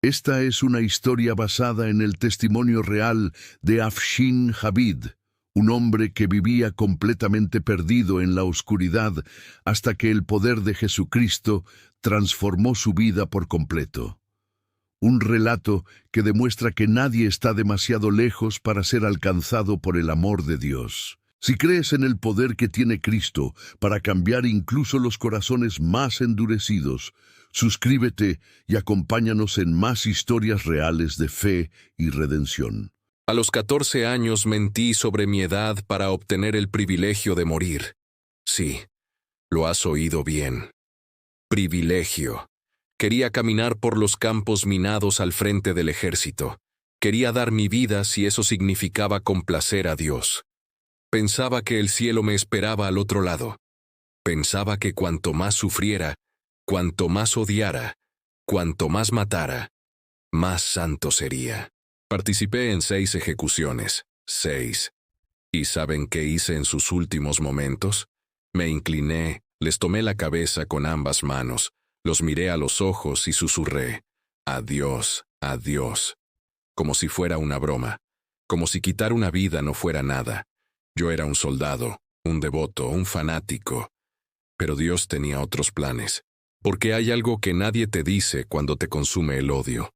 Esta es una historia basada en el testimonio real de Afshin Javid, un hombre que vivía completamente perdido en la oscuridad hasta que el poder de Jesucristo transformó su vida por completo. Un relato que demuestra que nadie está demasiado lejos para ser alcanzado por el amor de Dios. Si crees en el poder que tiene Cristo para cambiar incluso los corazones más endurecidos, suscríbete y acompáñanos en más historias reales de fe y redención. A los 14 años mentí sobre mi edad para obtener el privilegio de morir. Sí, lo has oído bien. Privilegio. Quería caminar por los campos minados al frente del ejército. Quería dar mi vida si eso significaba complacer a Dios. Pensaba que el cielo me esperaba al otro lado. Pensaba que cuanto más sufriera, cuanto más odiara, cuanto más matara, más santo sería. Participé en 6 ejecuciones. 6. ¿Y saben qué hice en sus últimos momentos? Me incliné, les tomé la cabeza con ambas manos, los miré a los ojos y susurré: adiós, adiós. Como si fuera una broma, como si quitar una vida no fuera nada. Yo era un soldado, un devoto, un fanático. Pero Dios tenía otros planes. Porque hay algo que nadie te dice cuando te consume el odio.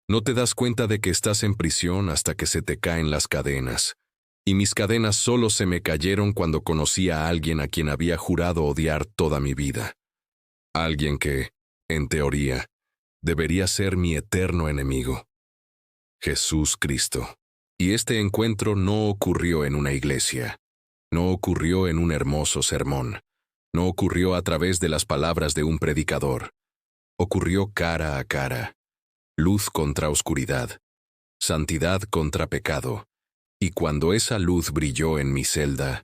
No te das cuenta de que estás en prisión hasta que se te caen las cadenas. Y mis cadenas solo se me cayeron cuando conocí a alguien a quien había jurado odiar toda mi vida. Alguien que, en teoría, debería ser mi eterno enemigo. Jesús Cristo. Y este encuentro no ocurrió en una iglesia. No ocurrió en un hermoso sermón. No ocurrió a través de las palabras de un predicador. Ocurrió cara a cara. Luz contra oscuridad. Santidad contra pecado. Y cuando esa luz brilló en mi celda,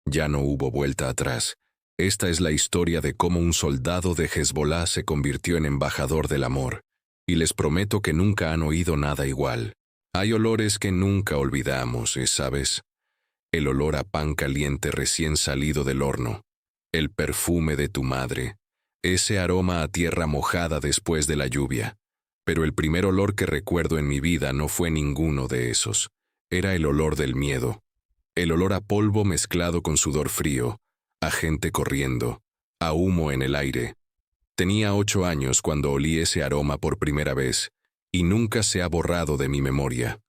ya no hubo vuelta atrás. Esta es la historia de cómo un soldado de Hezbolá se convirtió en embajador del amor. Y les prometo que nunca han oído nada igual. Hay olores que nunca olvidamos, ¿sabes? El olor a pan caliente recién salido del horno. El perfume de tu madre. Ese aroma a tierra mojada después de la lluvia. Pero el primer olor que recuerdo en mi vida no fue ninguno de esos. Era el olor del miedo. El olor a polvo mezclado con sudor frío, a gente corriendo, a humo en el aire. Tenía 8 años cuando olí ese aroma por primera vez, y nunca se ha borrado de mi memoria.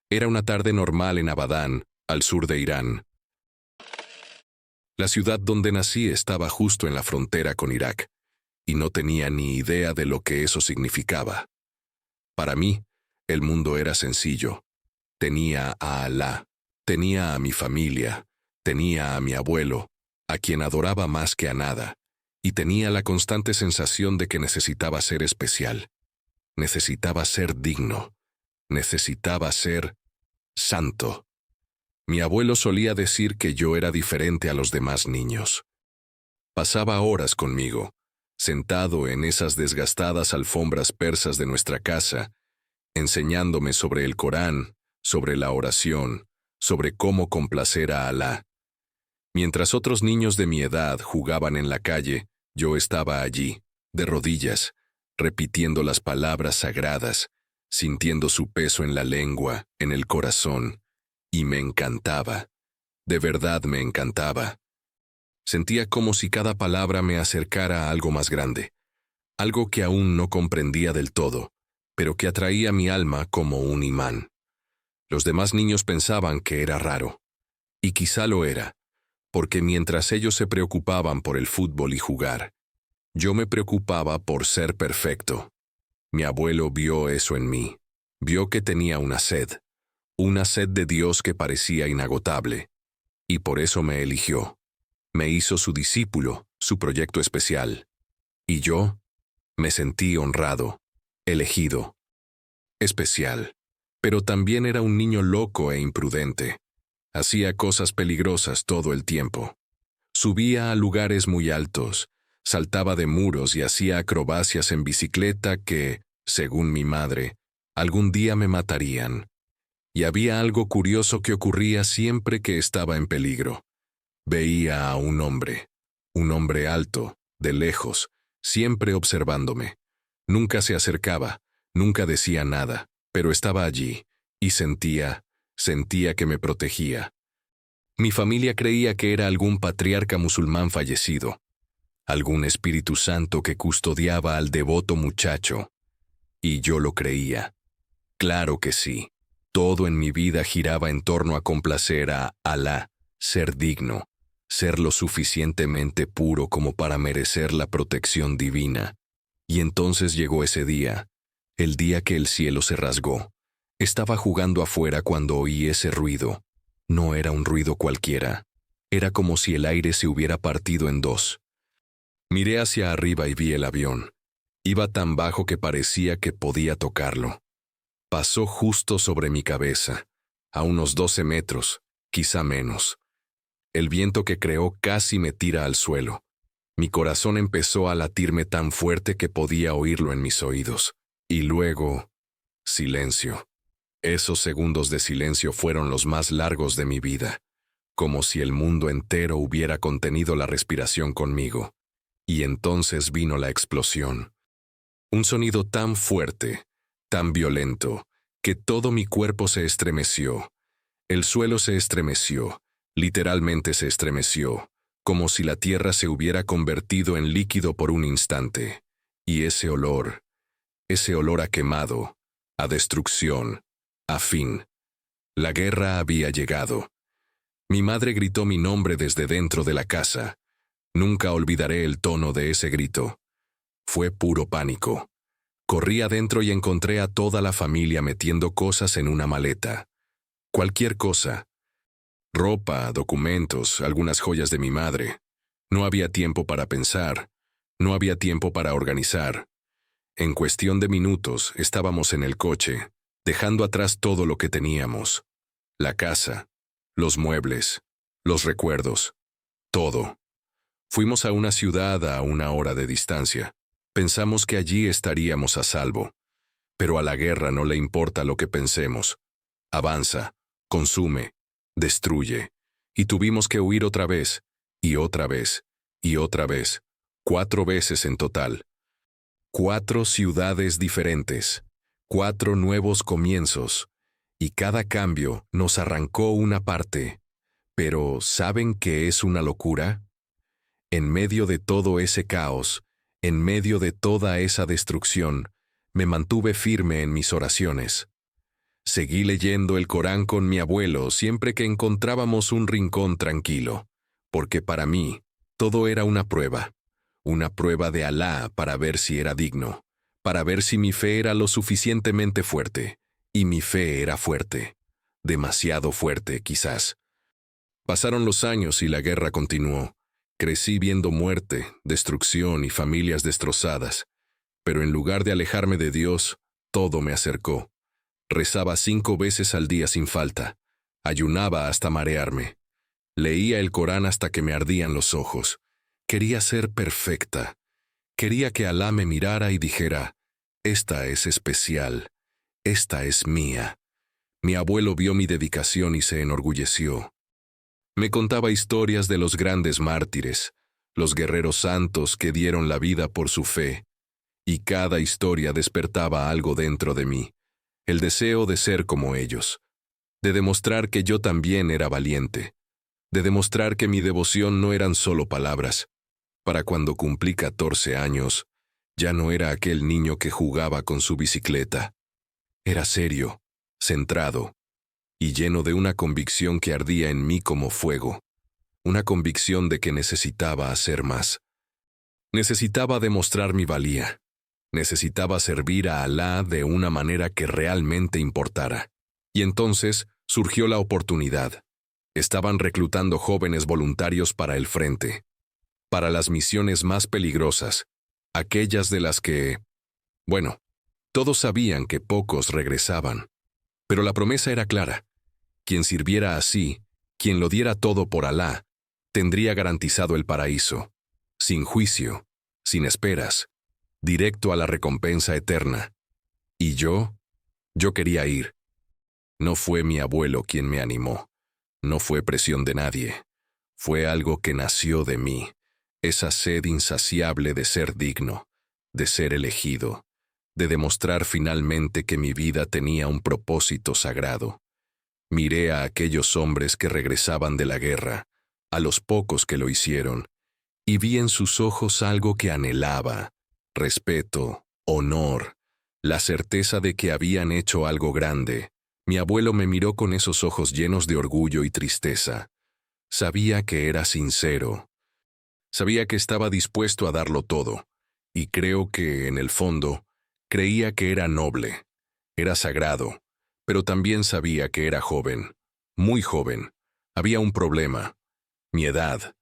Era una tarde normal en Abadán, al sur de Irán. La ciudad donde nací estaba justo en la frontera con Irak, y no tenía ni idea de lo que eso significaba. Para mí, el mundo era sencillo. Tenía a Alá, tenía a mi familia, tenía a mi abuelo, a quien adoraba más que a nada, y tenía la constante sensación de que necesitaba ser especial. Necesitaba ser digno. Necesitaba ser santo. Mi abuelo solía decir que yo era diferente a los demás niños. Pasaba horas conmigo, sentado en esas desgastadas alfombras persas de nuestra casa, enseñándome sobre el Corán, sobre la oración, sobre cómo complacer a Alá. Mientras otros niños de mi edad jugaban en la calle, yo estaba allí, de rodillas, repitiendo las palabras sagradas, sintiendo su peso en la lengua, en el corazón, y me encantaba. De verdad me encantaba. Sentía como si cada palabra me acercara a algo más grande, algo que aún no comprendía del todo, pero que atraía mi alma como un imán. Los demás niños pensaban que era raro, y quizá lo era, porque mientras ellos se preocupaban por el fútbol y jugar, yo me preocupaba por ser perfecto. Mi abuelo vio eso en mí, vio que tenía una sed de Dios que parecía inagotable, y por eso me eligió. Me hizo su discípulo, su proyecto especial. Y yo me sentí honrado, elegido, especial. Pero también era un niño loco e imprudente. Hacía cosas peligrosas todo el tiempo. Subía a lugares muy altos, saltaba de muros y hacía acrobacias en bicicleta que, según mi madre, algún día me matarían. Y había algo curioso que ocurría siempre que estaba en peligro. Veía a un hombre alto, de lejos, siempre observándome. Nunca se acercaba, Nunca decía nada, pero estaba allí, y sentía que me protegía. Mi familia creía que era algún patriarca musulmán fallecido, algún Espíritu Santo que custodiaba al devoto muchacho. Y yo lo creía. Claro que sí. Todo en mi vida giraba en torno a complacer a Alá, ser digno, ser lo suficientemente puro como para merecer la protección divina. Y entonces llegó ese día, el día que el cielo se rasgó. Estaba jugando afuera cuando oí ese ruido. No era un ruido cualquiera. Era como si el aire se hubiera partido en dos. Miré hacia arriba y vi el avión. Iba tan bajo que parecía que podía tocarlo. Pasó justo sobre mi cabeza, a unos 12 metros, quizá menos. El viento que creó casi me tira al suelo. Mi corazón empezó a latirme tan fuerte que podía oírlo en mis oídos. Y luego, silencio. Esos segundos de silencio fueron los más largos de mi vida, como si el mundo entero hubiera contenido la respiración conmigo. Y entonces vino la explosión. Un sonido tan fuerte, tan violento, que todo mi cuerpo se estremeció. El suelo se estremeció, literalmente se estremeció, como si la tierra se hubiera convertido en líquido por un instante. Y ese olor a quemado, a destrucción, a fin. La guerra había llegado. Mi madre gritó mi nombre desde dentro de la casa. Nunca olvidaré el tono de ese grito. Fue puro pánico. Corrí adentro y encontré a toda la familia metiendo cosas en una maleta. Cualquier cosa. Ropa, documentos, algunas joyas de mi madre. No había tiempo para pensar. No había tiempo para organizar. En cuestión de minutos estábamos en el coche, dejando atrás todo lo que teníamos. La casa, los muebles, los recuerdos, todo. Fuimos a una ciudad a 1 hora de distancia. Pensamos que allí estaríamos a salvo. Pero a la guerra no le importa lo que pensemos. Avanza, consume, destruye. Y tuvimos que huir otra vez, y otra vez, y otra vez. 4 veces en total. 4 ciudades diferentes. 4 nuevos comienzos. Y cada cambio nos arrancó una parte. Pero, ¿saben qué es una locura? En medio de todo ese caos, en medio de toda esa destrucción, me mantuve firme en mis oraciones. Seguí leyendo el Corán con mi abuelo siempre que encontrábamos un rincón tranquilo, porque para mí todo era una prueba de Alá para ver si era digno, para ver si mi fe era lo suficientemente fuerte, y mi fe era fuerte, demasiado fuerte quizás. Pasaron los años y la guerra continuó. Crecí viendo muerte, destrucción y familias destrozadas, pero en lugar de alejarme de Dios, todo me acercó. Rezaba 5 veces al día sin falta, ayunaba hasta marearme, leía el Corán hasta que me ardían los ojos. Quería ser perfecta, quería que Alá me mirara y dijera, esta es especial, esta es mía. Mi abuelo vio mi dedicación y se enorgulleció. Me contaba historias de los grandes mártires, los guerreros santos que dieron la vida por su fe, y cada historia despertaba algo dentro de mí, el deseo de ser como ellos, de demostrar que yo también era valiente, de demostrar que mi devoción no eran solo palabras. Para cuando cumplí 14 años, ya no era aquel niño que jugaba con su bicicleta. Era serio, centrado, y lleno de una convicción que ardía en mí como fuego, una convicción de que necesitaba hacer más. Necesitaba demostrar mi valía, necesitaba servir a Alá de una manera que realmente importara. Y entonces surgió la oportunidad. Estaban reclutando jóvenes voluntarios para el frente, para las misiones más peligrosas, aquellas de las que, bueno, todos sabían que pocos regresaban. Pero la promesa era clara. Quien sirviera así, quien lo diera todo por Alá, tendría garantizado el paraíso, sin juicio, sin esperas, directo a la recompensa eterna. Y yo quería ir. No fue mi abuelo quien me animó, no fue presión de nadie, fue algo que nació de mí, esa sed insaciable de ser digno, de ser elegido, de demostrar finalmente que mi vida tenía un propósito sagrado. Miré a aquellos hombres que regresaban de la guerra, a los pocos que lo hicieron, y vi en sus ojos algo que anhelaba: respeto, honor, la certeza de que habían hecho algo grande. Mi abuelo me miró con esos ojos llenos de orgullo y tristeza. Sabía que era sincero. Sabía que estaba dispuesto a darlo todo, y creo que, en el fondo, creía que era noble, era sagrado, pero también sabía que era joven, muy joven. Había un problema: mi edad.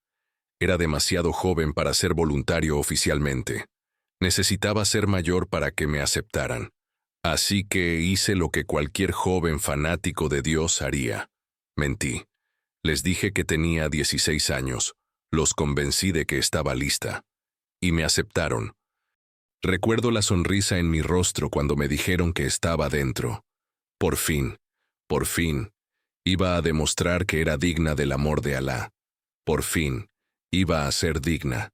Era demasiado joven para ser voluntario oficialmente. Necesitaba ser mayor para que me aceptaran. Así que hice lo que cualquier joven fanático de Dios haría. Mentí. Les dije que tenía 16 años. Los convencí de que estaba lista. Y me aceptaron. Recuerdo la sonrisa en mi rostro cuando me dijeron que estaba dentro. Por fin, iba a demostrar que era digna del amor de Alá. Por fin, iba a ser digna.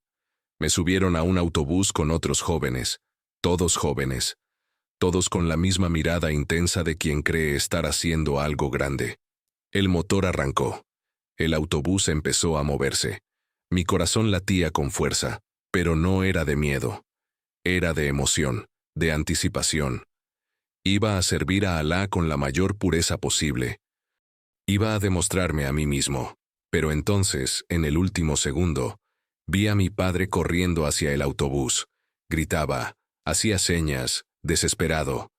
Me subieron a un autobús con otros jóvenes, todos con la misma mirada intensa de quien cree estar haciendo algo grande. El motor arrancó. El autobús empezó a moverse. Mi corazón latía con fuerza, pero no era de miedo. Era de emoción, de anticipación. Iba a servir a Alá con la mayor pureza posible. Iba a demostrarme a mí mismo. Pero entonces, en el último segundo, vi a mi padre corriendo hacia el autobús. Gritaba, hacía señas, desesperado.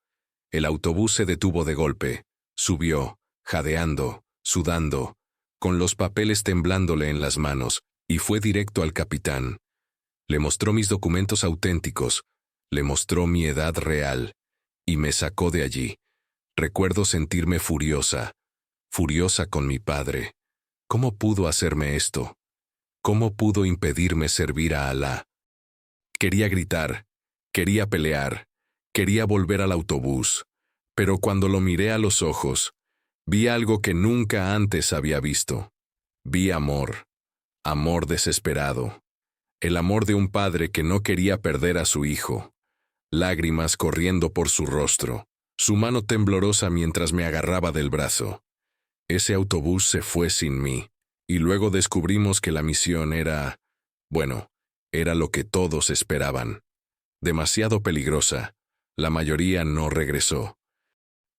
El autobús se detuvo de golpe. Subió, jadeando, sudando, con los papeles temblándole en las manos, y fue directo al capitán. Le mostró mis documentos auténticos, le mostró mi edad real, y me sacó de allí. Recuerdo sentirme furiosa con mi padre. ¿Cómo pudo hacerme esto? ¿Cómo pudo impedirme servir a Alá? Quería gritar, quería pelear, quería volver al autobús, pero cuando lo miré a los ojos, vi algo que nunca antes había visto. Vi amor, amor desesperado, el amor de un padre que no quería perder a su hijo. Lágrimas corriendo por su rostro, su mano temblorosa mientras me agarraba del brazo. Ese autobús se fue sin mí, y luego descubrimos que la misión era lo que todos esperaban. Demasiado peligrosa. La mayoría no regresó.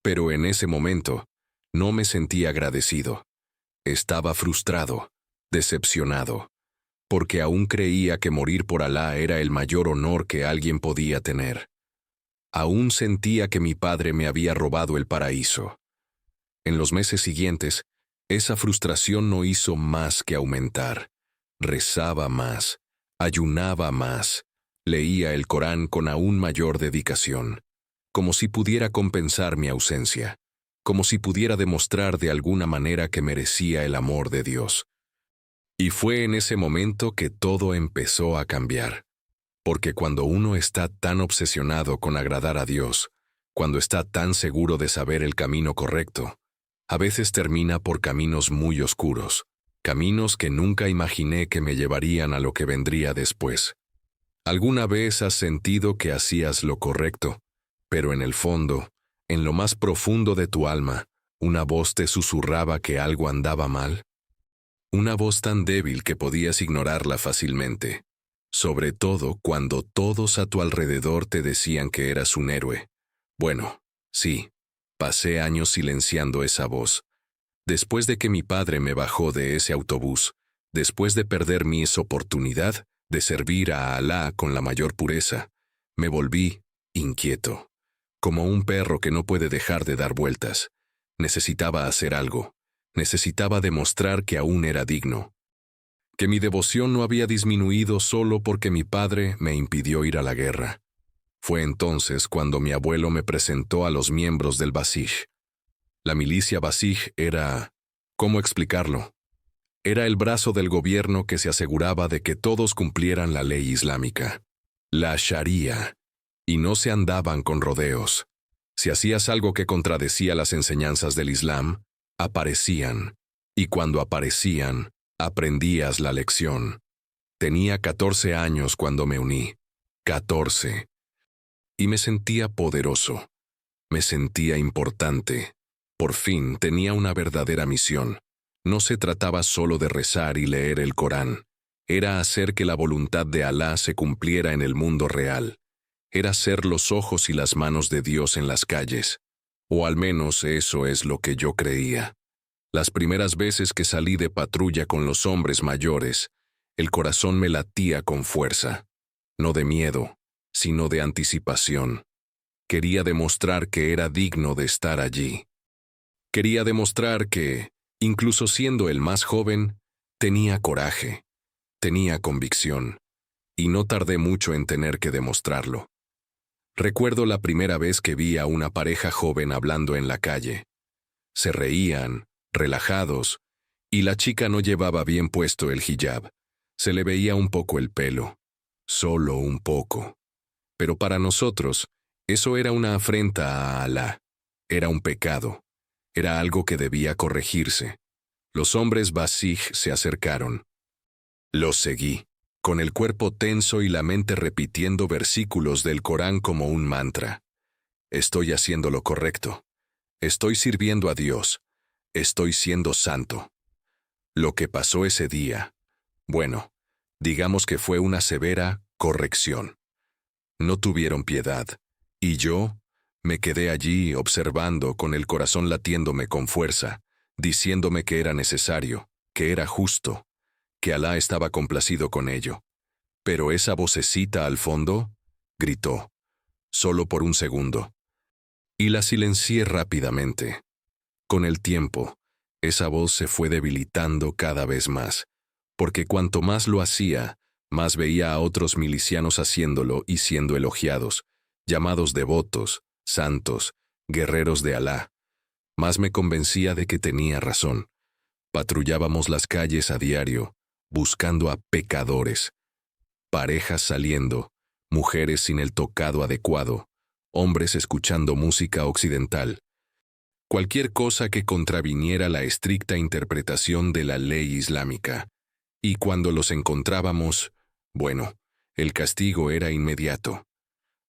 Pero en ese momento, no me sentí agradecido. Estaba frustrado, decepcionado, porque aún creía que morir por Alá era el mayor honor que alguien podía tener. Aún sentía que mi padre me había robado el paraíso. En los meses siguientes, esa frustración no hizo más que aumentar. Rezaba más, ayunaba más, leía el Corán con aún mayor dedicación, como si pudiera compensar mi ausencia, como si pudiera demostrar de alguna manera que merecía el amor de Dios. Y fue en ese momento que todo empezó a cambiar. Porque cuando uno está tan obsesionado con agradar a Dios, cuando está tan seguro de saber el camino correcto, a veces termina por caminos muy oscuros, caminos que nunca imaginé que me llevarían a lo que vendría después. ¿Alguna vez has sentido que hacías lo correcto, pero en el fondo, en lo más profundo de tu alma, una voz te susurraba que algo andaba mal? Una voz tan débil que podías ignorarla fácilmente, sobre todo cuando todos a tu alrededor te decían que eras un héroe. Bueno, sí. Pasé años silenciando esa voz. Después de que mi padre me bajó de ese autobús, después de perder mi oportunidad de servir a Alá con la mayor pureza, me volví inquieto, como un perro que no puede dejar de dar vueltas. Necesitaba hacer algo. Necesitaba demostrar que aún era digno. Que mi devoción no había disminuido solo porque mi padre me impidió ir a la guerra. Fue entonces cuando mi abuelo me presentó a los miembros del Basij. La milicia Basij era... ¿cómo explicarlo? Era el brazo del gobierno que se aseguraba de que todos cumplieran la ley islámica, la Sharia, y no se andaban con rodeos. Si hacías algo que contradecía las enseñanzas del Islam, aparecían, y cuando aparecían, aprendías la lección. Tenía 14 años cuando me uní. 14. y me sentía poderoso. Me sentía importante. Por fin tenía una verdadera misión. No se trataba solo de rezar y leer el Corán. Era hacer que la voluntad de Alá se cumpliera en el mundo real. Era ser los ojos y las manos de Dios en las calles. O al menos eso es lo que yo creía. Las primeras veces que salí de patrulla con los hombres mayores, el corazón me latía con fuerza. No de miedo, sino de anticipación. Quería demostrar que era digno de estar allí. Quería demostrar que, incluso siendo el más joven, tenía coraje, tenía convicción, y no tardé mucho en tener que demostrarlo. Recuerdo la primera vez que vi a una pareja joven hablando en la calle. Se reían, relajados, y la chica no llevaba bien puesto el hijab. Se le veía un poco el pelo, solo un poco. Pero para nosotros, eso era una afrenta a Alá. Era un pecado. Era algo que debía corregirse. Los hombres basij se acercaron. Los seguí, con el cuerpo tenso y la mente repitiendo versículos del Corán como un mantra. Estoy haciendo lo correcto. Estoy sirviendo a Dios. Estoy siendo santo. Lo que pasó ese día, bueno, digamos que fue una severa corrección. No tuvieron piedad, y yo me quedé allí observando con el corazón latiéndome con fuerza, diciéndome que era necesario, que era justo, que Alá estaba complacido con ello. Pero esa vocecita al fondo gritó, solo por un segundo, y la silencié rápidamente. Con el tiempo, esa voz se fue debilitando cada vez más, porque cuanto más lo hacía, más veía a otros milicianos haciéndolo y siendo elogiados, llamados devotos, santos, guerreros de Alá. Más me convencía de que tenía razón. Patrullábamos las calles a diario, buscando a pecadores. Parejas saliendo, mujeres sin el tocado adecuado, hombres escuchando música occidental. Cualquier cosa que contraviniera la estricta interpretación de la ley islámica. Y cuando los encontrábamos, bueno, el castigo era inmediato.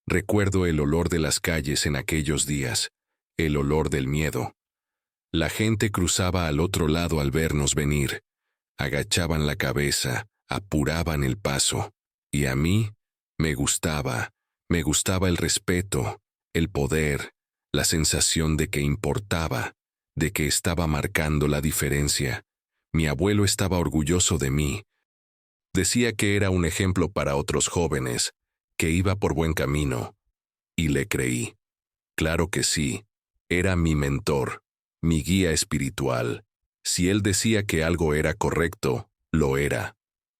Recuerdo el olor de las calles en aquellos días, el olor del miedo. La gente cruzaba al otro lado al vernos venir. Agachaban la cabeza, apuraban el paso. Y a mí me gustaba el respeto, el poder, la sensación de que importaba, de que estaba marcando la diferencia. Mi abuelo estaba orgulloso de mí. Decía que era un ejemplo para otros jóvenes, que iba por buen camino. Y le creí. Claro que sí, era mi mentor, mi guía espiritual. Si él decía que algo era correcto, lo era.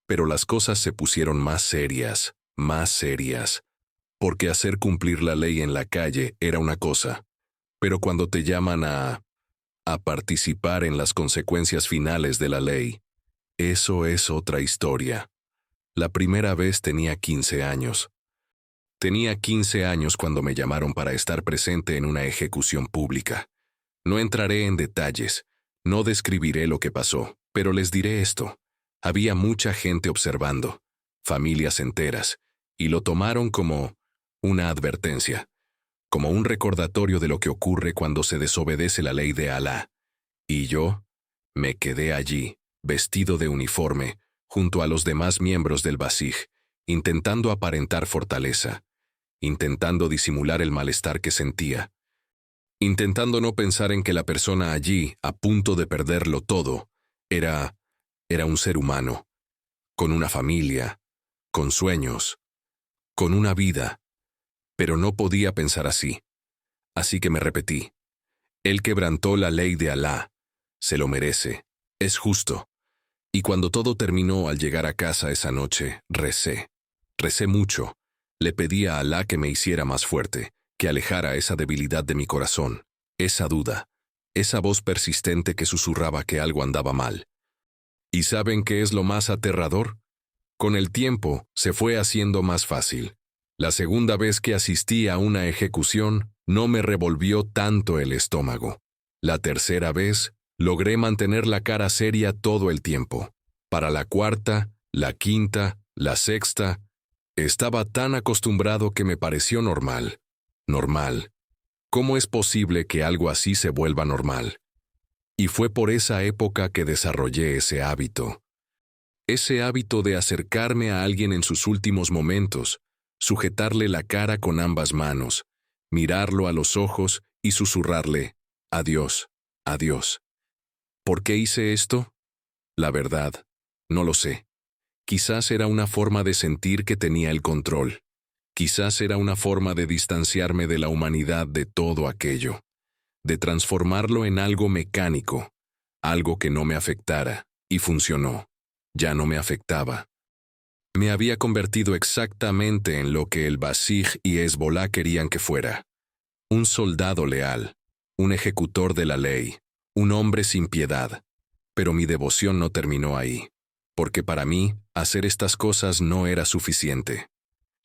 Pero las cosas se pusieron más serias, porque hacer cumplir la ley en la calle era una cosa. Pero cuando te llaman a participar en las consecuencias finales de la ley, eso es otra historia. La primera vez tenía 15 años. Tenía 15 años cuando me llamaron para estar presente en una ejecución pública. No entraré en detalles, no describiré lo que pasó, pero les diré esto. Había mucha gente observando, familias enteras, y lo tomaron como una advertencia, como un recordatorio de lo que ocurre cuando se desobedece la ley de Alá. Y yo me quedé allí, vestido de uniforme, junto a los demás miembros del Basij, intentando aparentar fortaleza, intentando disimular el malestar que sentía, intentando no pensar en que la persona allí, a punto de perderlo todo, era un ser humano, con una familia, con sueños, con una vida. Pero no podía pensar así. Así que me repetí. Él quebrantó la ley de Alá. Se lo merece. Es justo. Y cuando todo terminó al llegar a casa esa noche, recé. Recé mucho. Le pedí a Alá que me hiciera más fuerte, que alejara esa debilidad de mi corazón, esa duda, esa voz persistente que susurraba que algo andaba mal. ¿Y saben qué es lo más aterrador? Con el tiempo, se fue haciendo más fácil. La segunda vez que asistí a una ejecución, no me revolvió tanto el estómago. La tercera vez, logré mantener la cara seria todo el tiempo. Para la cuarta, la quinta, la sexta, estaba tan acostumbrado que me pareció normal. Normal. ¿Cómo es posible que algo así se vuelva normal? Y fue por esa época que desarrollé ese hábito. Ese hábito de acercarme a alguien en sus últimos momentos, sujetarle la cara con ambas manos, mirarlo a los ojos y susurrarle, adiós, adiós. ¿Por qué hice esto? La verdad, no lo sé. Quizás era una forma de sentir que tenía el control. Quizás era una forma de distanciarme de la humanidad de todo aquello, de transformarlo en algo mecánico, algo que no me afectara, y funcionó. Ya no me afectaba. Me había convertido exactamente en lo que el Basij y Hezbolá querían que fuera. Un soldado leal, un ejecutor de la ley, un hombre sin piedad. Pero mi devoción no terminó ahí, porque para mí, hacer estas cosas no era suficiente.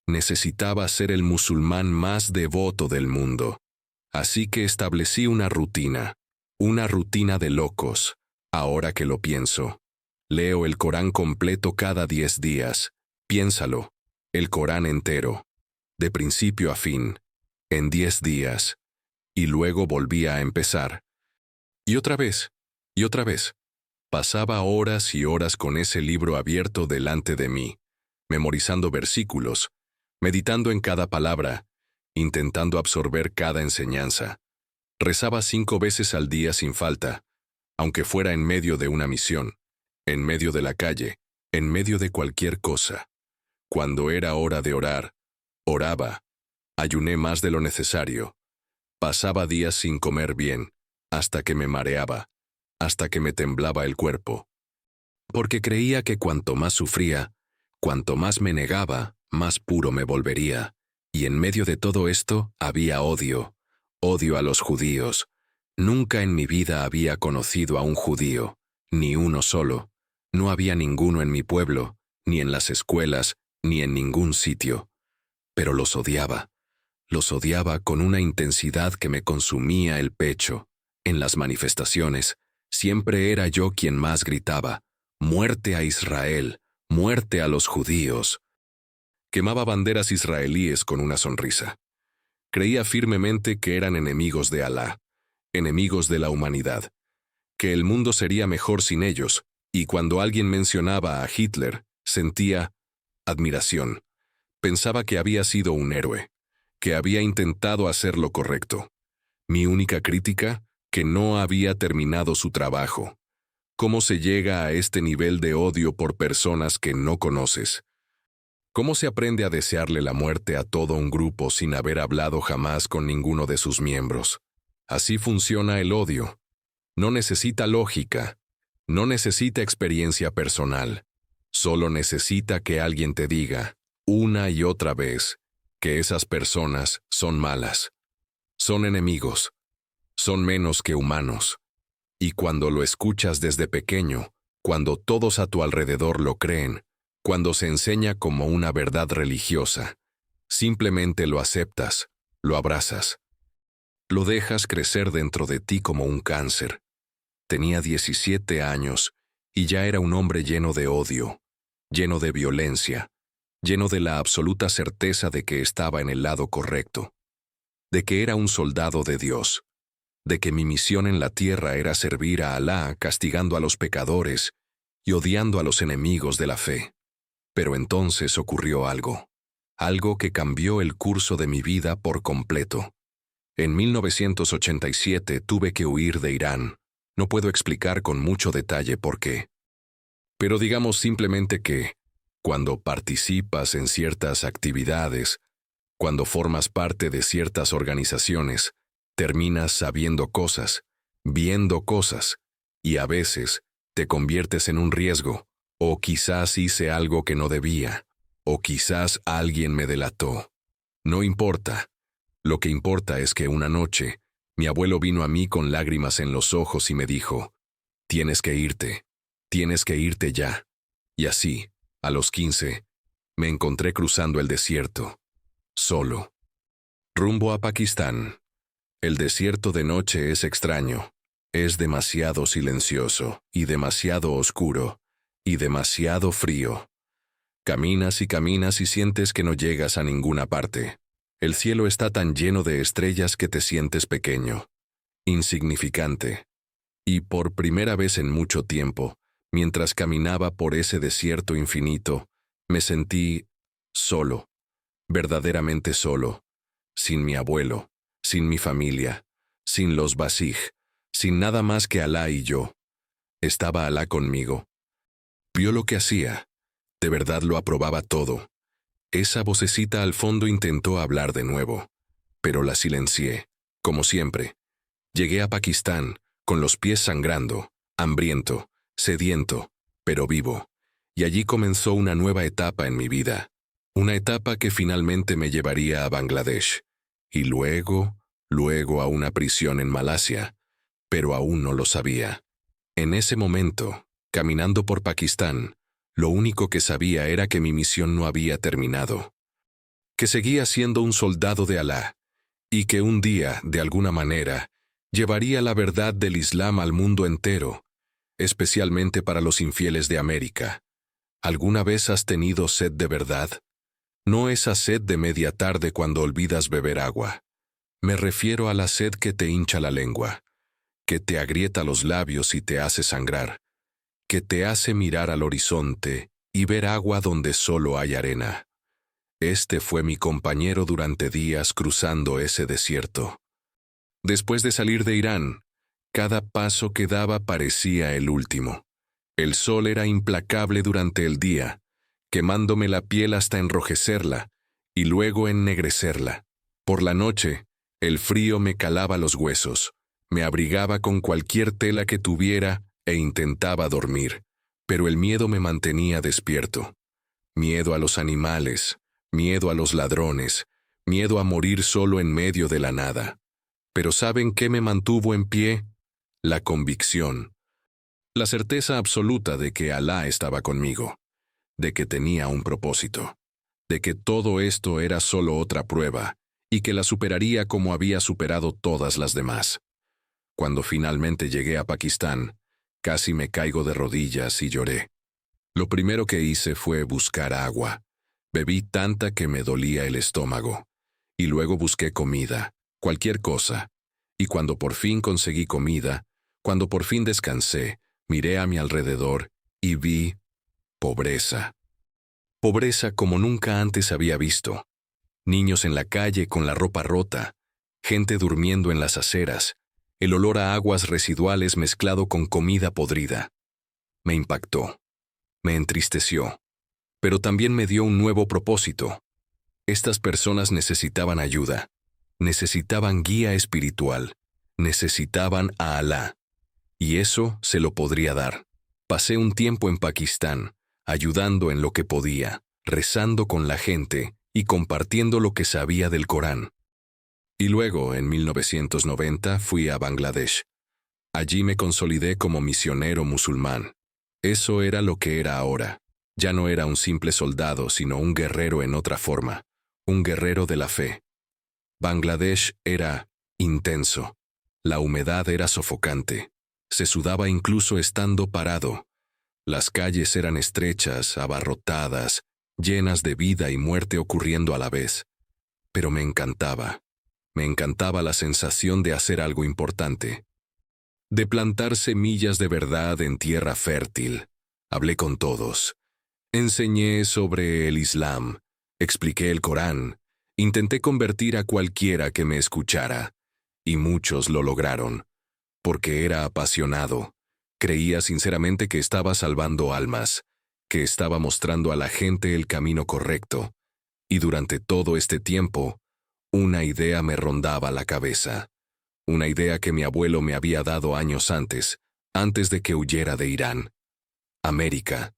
Necesitaba ser el musulmán más devoto del mundo. Así que establecí una rutina de locos, ahora que lo pienso. Leo el Corán completo cada 10 días. Piénsalo, el Corán entero, de principio a fin, en 10 días. Y luego volvía a empezar. Y otra vez, y otra vez. Pasaba horas y horas con ese libro abierto delante de mí, memorizando versículos, meditando en cada palabra, intentando absorber cada enseñanza. Rezaba 5 veces al día sin falta, aunque fuera en medio de una misión, en medio de la calle, en medio de cualquier cosa. Cuando era hora de orar, oraba. Ayuné más de lo necesario. Pasaba días sin comer bien, hasta que me mareaba, hasta que me temblaba el cuerpo. Porque creía que cuanto más sufría, cuanto más me negaba, más puro me volvería. Y en medio de todo esto había odio a los judíos. Nunca en mi vida había conocido a un judío, ni uno solo. No había ninguno en mi pueblo, ni en las escuelas, ni en ningún sitio. Pero los odiaba con una intensidad que me consumía el pecho. En las manifestaciones, siempre era yo quien más gritaba, «¡Muerte a Israel! ¡Muerte a los judíos!». Quemaba banderas israelíes con una sonrisa. Creía firmemente que eran enemigos de Alá, enemigos de la humanidad, que el mundo sería mejor sin ellos, y cuando alguien mencionaba a Hitler, sentía admiración. Pensaba que había sido un héroe, que había intentado hacer lo correcto. Mi única crítica, que no había terminado su trabajo. ¿Cómo se llega a este nivel de odio por personas que no conoces? ¿Cómo se aprende a desearle la muerte a todo un grupo sin haber hablado jamás con ninguno de sus miembros? Así funciona el odio. No necesita lógica, no necesita experiencia personal. Solo necesita que alguien te diga, una y otra vez, que esas personas son malas. Son enemigos. Son menos que humanos. Y cuando lo escuchas desde pequeño, cuando todos a tu alrededor lo creen, cuando se enseña como una verdad religiosa, simplemente lo aceptas, lo abrazas. Lo dejas crecer dentro de ti como un cáncer. Tenía 17 años y ya era un hombre lleno de odio, lleno de violencia, lleno de la absoluta certeza de que estaba en el lado correcto, de que era un soldado de Dios, de que mi misión en la tierra era servir a Alá castigando a los pecadores y odiando a los enemigos de la fe. Pero entonces ocurrió algo que cambió el curso de mi vida por completo. En 1987 tuve que huir de Irán. No puedo explicar con mucho detalle por qué. Pero digamos simplemente que, cuando participas en ciertas actividades, cuando formas parte de ciertas organizaciones, terminas sabiendo cosas, viendo cosas, y a veces te conviertes en un riesgo, o quizás hice algo que no debía, o quizás alguien me delató. No importa. Lo que importa es que una noche, mi abuelo vino a mí con lágrimas en los ojos y me dijo, tienes que irte ya. Y así, a los 15, me encontré cruzando el desierto, solo, rumbo a Pakistán. El desierto de noche es extraño, es demasiado silencioso, y demasiado oscuro, y demasiado frío. Caminas y sientes que no llegas a ninguna parte. El cielo está tan lleno de estrellas que te sientes pequeño, insignificante. Y por primera vez en mucho tiempo, mientras caminaba por ese desierto infinito, me sentí solo, verdaderamente solo, sin mi abuelo, sin mi familia, sin los Basij, sin nada más que Alá y yo. Estaba Alá conmigo. Vio lo que hacía. De verdad lo aprobaba todo. Esa vocecita al fondo intentó hablar de nuevo, pero la silencié, como siempre. Llegué a Pakistán, con los pies sangrando, hambriento, sediento, pero vivo. Y allí comenzó una nueva etapa en mi vida. Una etapa que finalmente me llevaría a Bangladesh. Y luego a una prisión en Malasia. Pero aún no lo sabía. En ese momento, caminando por Pakistán, lo único que sabía era que mi misión no había terminado. Que seguía siendo un soldado de Alá. Y que un día, de alguna manera, llevaría la verdad del Islam al mundo entero, especialmente para los infieles de América. ¿Alguna vez has tenido sed de verdad? No esa sed de media tarde cuando olvidas beber agua. Me refiero a la sed que te hincha la lengua, que te agrieta los labios y te hace sangrar, que te hace mirar al horizonte y ver agua donde solo hay arena. Este fue mi compañero durante días cruzando ese desierto. Después de salir de Irán, cada paso que daba parecía el último. El sol era implacable durante el día, quemándome la piel hasta enrojecerla y luego ennegrecerla. Por la noche, el frío me calaba los huesos, me abrigaba con cualquier tela que tuviera e intentaba dormir, pero el miedo me mantenía despierto. Miedo a los animales, miedo a los ladrones, miedo a morir solo en medio de la nada. Pero ¿saben qué me mantuvo en pie? La convicción. La certeza absoluta de que Alá estaba conmigo, de que tenía un propósito, de que todo esto era solo otra prueba y que la superaría como había superado todas las demás. Cuando finalmente llegué a Pakistán, casi me caigo de rodillas y lloré. Lo primero que hice fue buscar agua. Bebí tanta que me dolía el estómago. Y luego busqué comida, cualquier cosa. Y cuando por fin conseguí comida, cuando por fin descansé, miré a mi alrededor y vi pobreza. Pobreza como nunca antes había visto. Niños en la calle con la ropa rota, gente durmiendo en las aceras, el olor a aguas residuales mezclado con comida podrida. Me impactó, me entristeció, pero también me dio un nuevo propósito. Estas personas necesitaban ayuda, necesitaban guía espiritual, necesitaban a Alá. Y eso se lo podría dar. Pasé un tiempo en Pakistán, ayudando en lo que podía, rezando con la gente y compartiendo lo que sabía del Corán. Y luego, en 1990, fui a Bangladesh. Allí me consolidé como misionero musulmán. Eso era lo que era ahora. Ya no era un simple soldado, sino un guerrero en otra forma, un guerrero de la fe. Bangladesh era intenso. La humedad era sofocante. Se sudaba incluso estando parado. Las calles eran estrechas, abarrotadas, llenas de vida y muerte ocurriendo a la vez. Pero me encantaba la sensación de hacer algo importante. De plantar semillas de verdad en tierra fértil. Hablé con todos. Enseñé sobre el Islam, expliqué el Corán, intenté convertir a cualquiera que me escuchara, y muchos lo lograron. Porque era apasionado, creía sinceramente que estaba salvando almas, que estaba mostrando a la gente el camino correcto, y durante todo este tiempo, una idea me rondaba la cabeza, una idea que mi abuelo me había dado años antes de que huyera de Irán. América.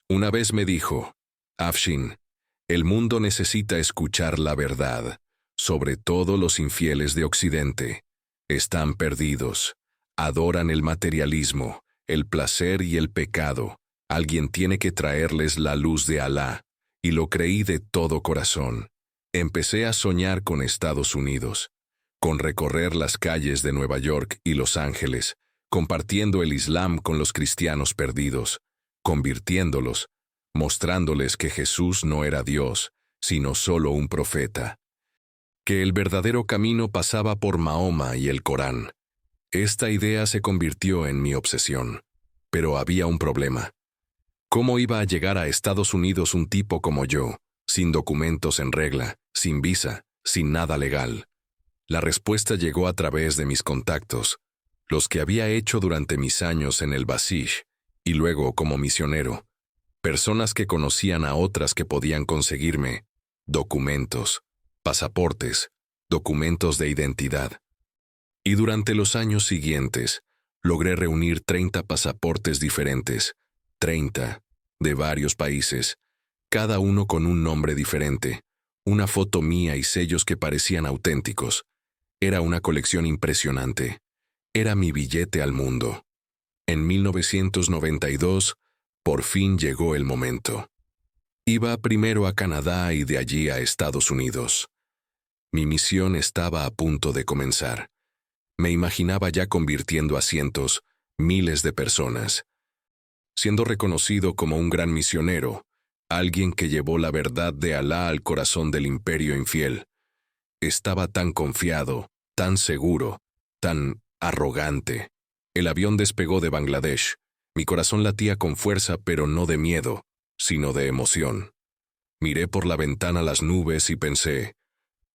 Una vez me dijo, Afshin, el mundo necesita escuchar la verdad, sobre todo los infieles de Occidente. Están perdidos. Adoran el materialismo, el placer y el pecado. Alguien tiene que traerles la luz de Alá. Y lo creí de todo corazón. Empecé a soñar con Estados Unidos, con recorrer las calles de Nueva York y Los Ángeles, compartiendo el Islam con los cristianos perdidos, convirtiéndolos, mostrándoles que Jesús no era Dios, sino solo un profeta. que el verdadero camino pasaba por Mahoma y el Corán. Esta idea se convirtió en mi obsesión. Pero había un problema. ¿Cómo iba a llegar a Estados Unidos un tipo como yo, sin documentos en regla, sin visa, sin nada legal? La respuesta llegó a través de mis contactos, los que había hecho durante mis años en el Basish y luego como misionero, personas que conocían a otras que podían conseguirme documentos, pasaportes, documentos de identidad. Y durante los años siguientes, logré reunir 30 pasaportes diferentes, 30, de varios países, cada uno con un nombre diferente, una foto mía y sellos que parecían auténticos. Era una colección impresionante. Era mi billete al mundo. En 1992, por fin llegó el momento. Iba primero a Canadá y de allí a Estados Unidos. Mi misión estaba a punto de comenzar. Me imaginaba ya convirtiendo a cientos, miles de personas, siendo reconocido como un gran misionero, alguien que llevó la verdad de Alá al corazón del imperio infiel. Estaba tan confiado, tan seguro, tan arrogante. El avión despegó de Bangladesh. Mi corazón latía con fuerza, pero no de miedo, sino de emoción. Miré por la ventana las nubes y pensé,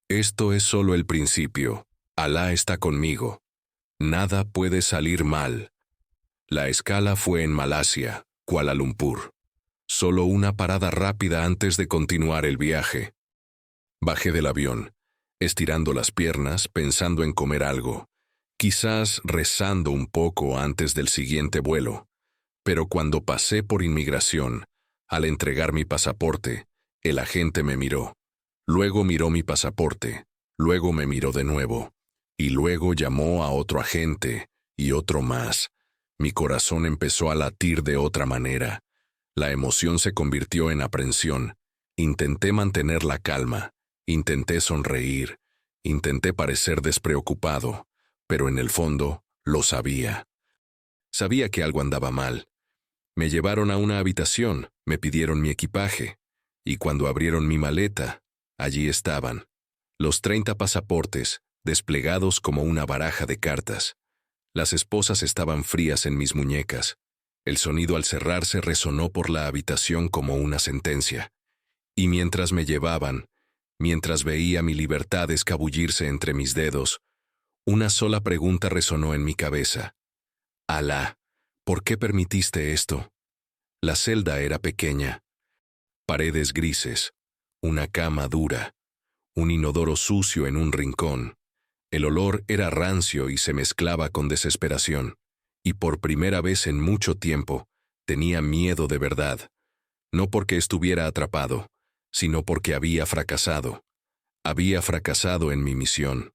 esto es solo el principio. Alá está conmigo. Nada puede salir mal. La escala fue en Malasia, Kuala Lumpur. Solo una parada rápida antes de continuar el viaje. Bajé del avión, estirando las piernas, pensando en comer algo, quizás rezando un poco antes del siguiente vuelo. Pero cuando pasé por inmigración, al entregar mi pasaporte, el agente me miró. Luego miró mi pasaporte, luego me miró de nuevo, y luego llamó a otro agente, y otro más. Mi corazón empezó a latir de otra manera. La emoción se convirtió en aprensión. Intenté mantener la calma, intenté sonreír, intenté parecer despreocupado, pero en el fondo lo sabía. Sabía que algo andaba mal. Me llevaron a una habitación, me pidieron mi equipaje, y cuando abrieron mi maleta, allí estaban, los 30 pasaportes, desplegados como una baraja de cartas. Las esposas estaban frías en mis muñecas. El sonido al cerrarse resonó por la habitación como una sentencia. Y mientras me llevaban, mientras veía mi libertad escabullirse entre mis dedos, una sola pregunta resonó en mi cabeza. Alá, ¿por qué permitiste esto? La celda era pequeña. Paredes grises, una cama dura, un inodoro sucio en un rincón. El olor era rancio y se mezclaba con desesperación, y por primera vez en mucho tiempo tenía miedo de verdad, no porque estuviera atrapado, sino porque había fracasado. Había fracasado en mi misión,